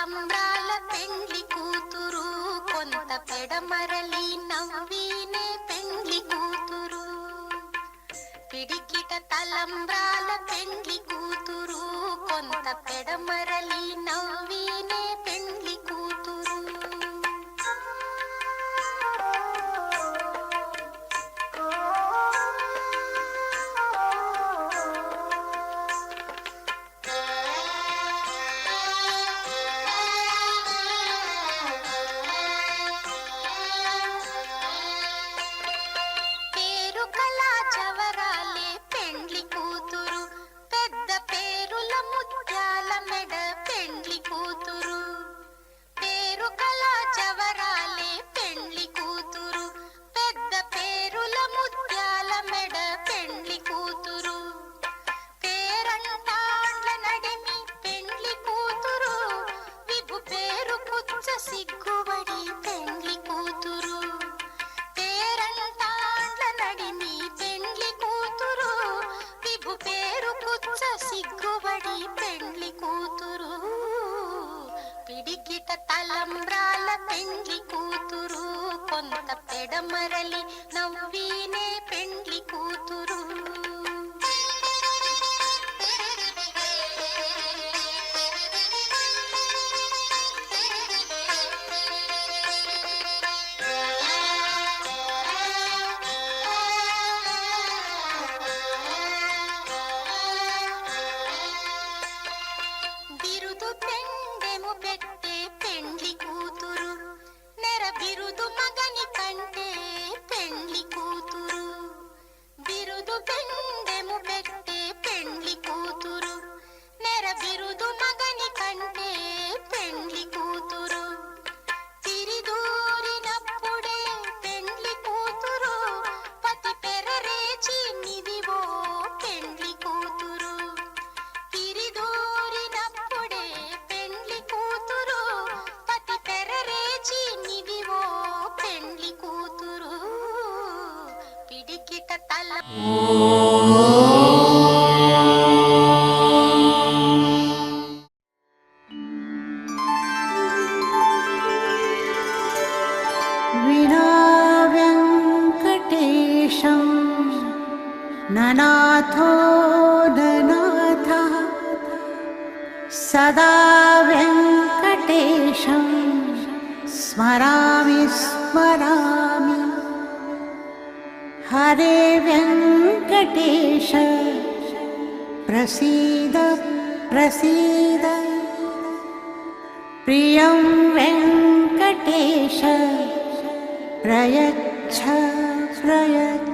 తలంబ్రాల పెండ్లి కూతురు కొంత పెడమరలి నవ్వీనే పెండ్లి కూతురు పిడికిట తలంబ్రాల పెండ్లి కూతురు కొంత పెడమరలి నవ్వీనే పెండ్లి కూతురు సిగ్గుబడి పెండ్లి కూతురు పేరంటాండ్ల నడిమి పెండ్లి కూతురు విభు పేరు కుచ్చ సిగ్గుబడి పెండ్లి కూతురు పిడికిట తలంబ్రాల పెండ్లి కూతురు కొంత పెడమరలి నవ్వీనే పెండ్లి కూతురు బిరుదు మగని కంటే పెండ్లి కూతురు బిరుదు పెండెము పెట్టే పెండ్లి కూతురు నెర బిరుదు మగని కంటే పెండ్లి కూతురు తిరిదూరినప్పుడే పెండ్లి కూతురు పతి పెరరేచి నిదివో పెండ్లి కూతురు తిరిదూరినప్పుడే పెండ్లి కూతురు పతి పెరరేచి నిదివో పెండ్లి కూతురు పిడికిట తల వినా వెంకటేశం ననాథో ననాథః సదా వెంకటేశం స్మరామి స్మరామి హరే వెంకటేశ ప్రసీద ప్రసీద ప్రియం వెంకటేశ ప్రయచ్ఛ ప్రయచ్ఛ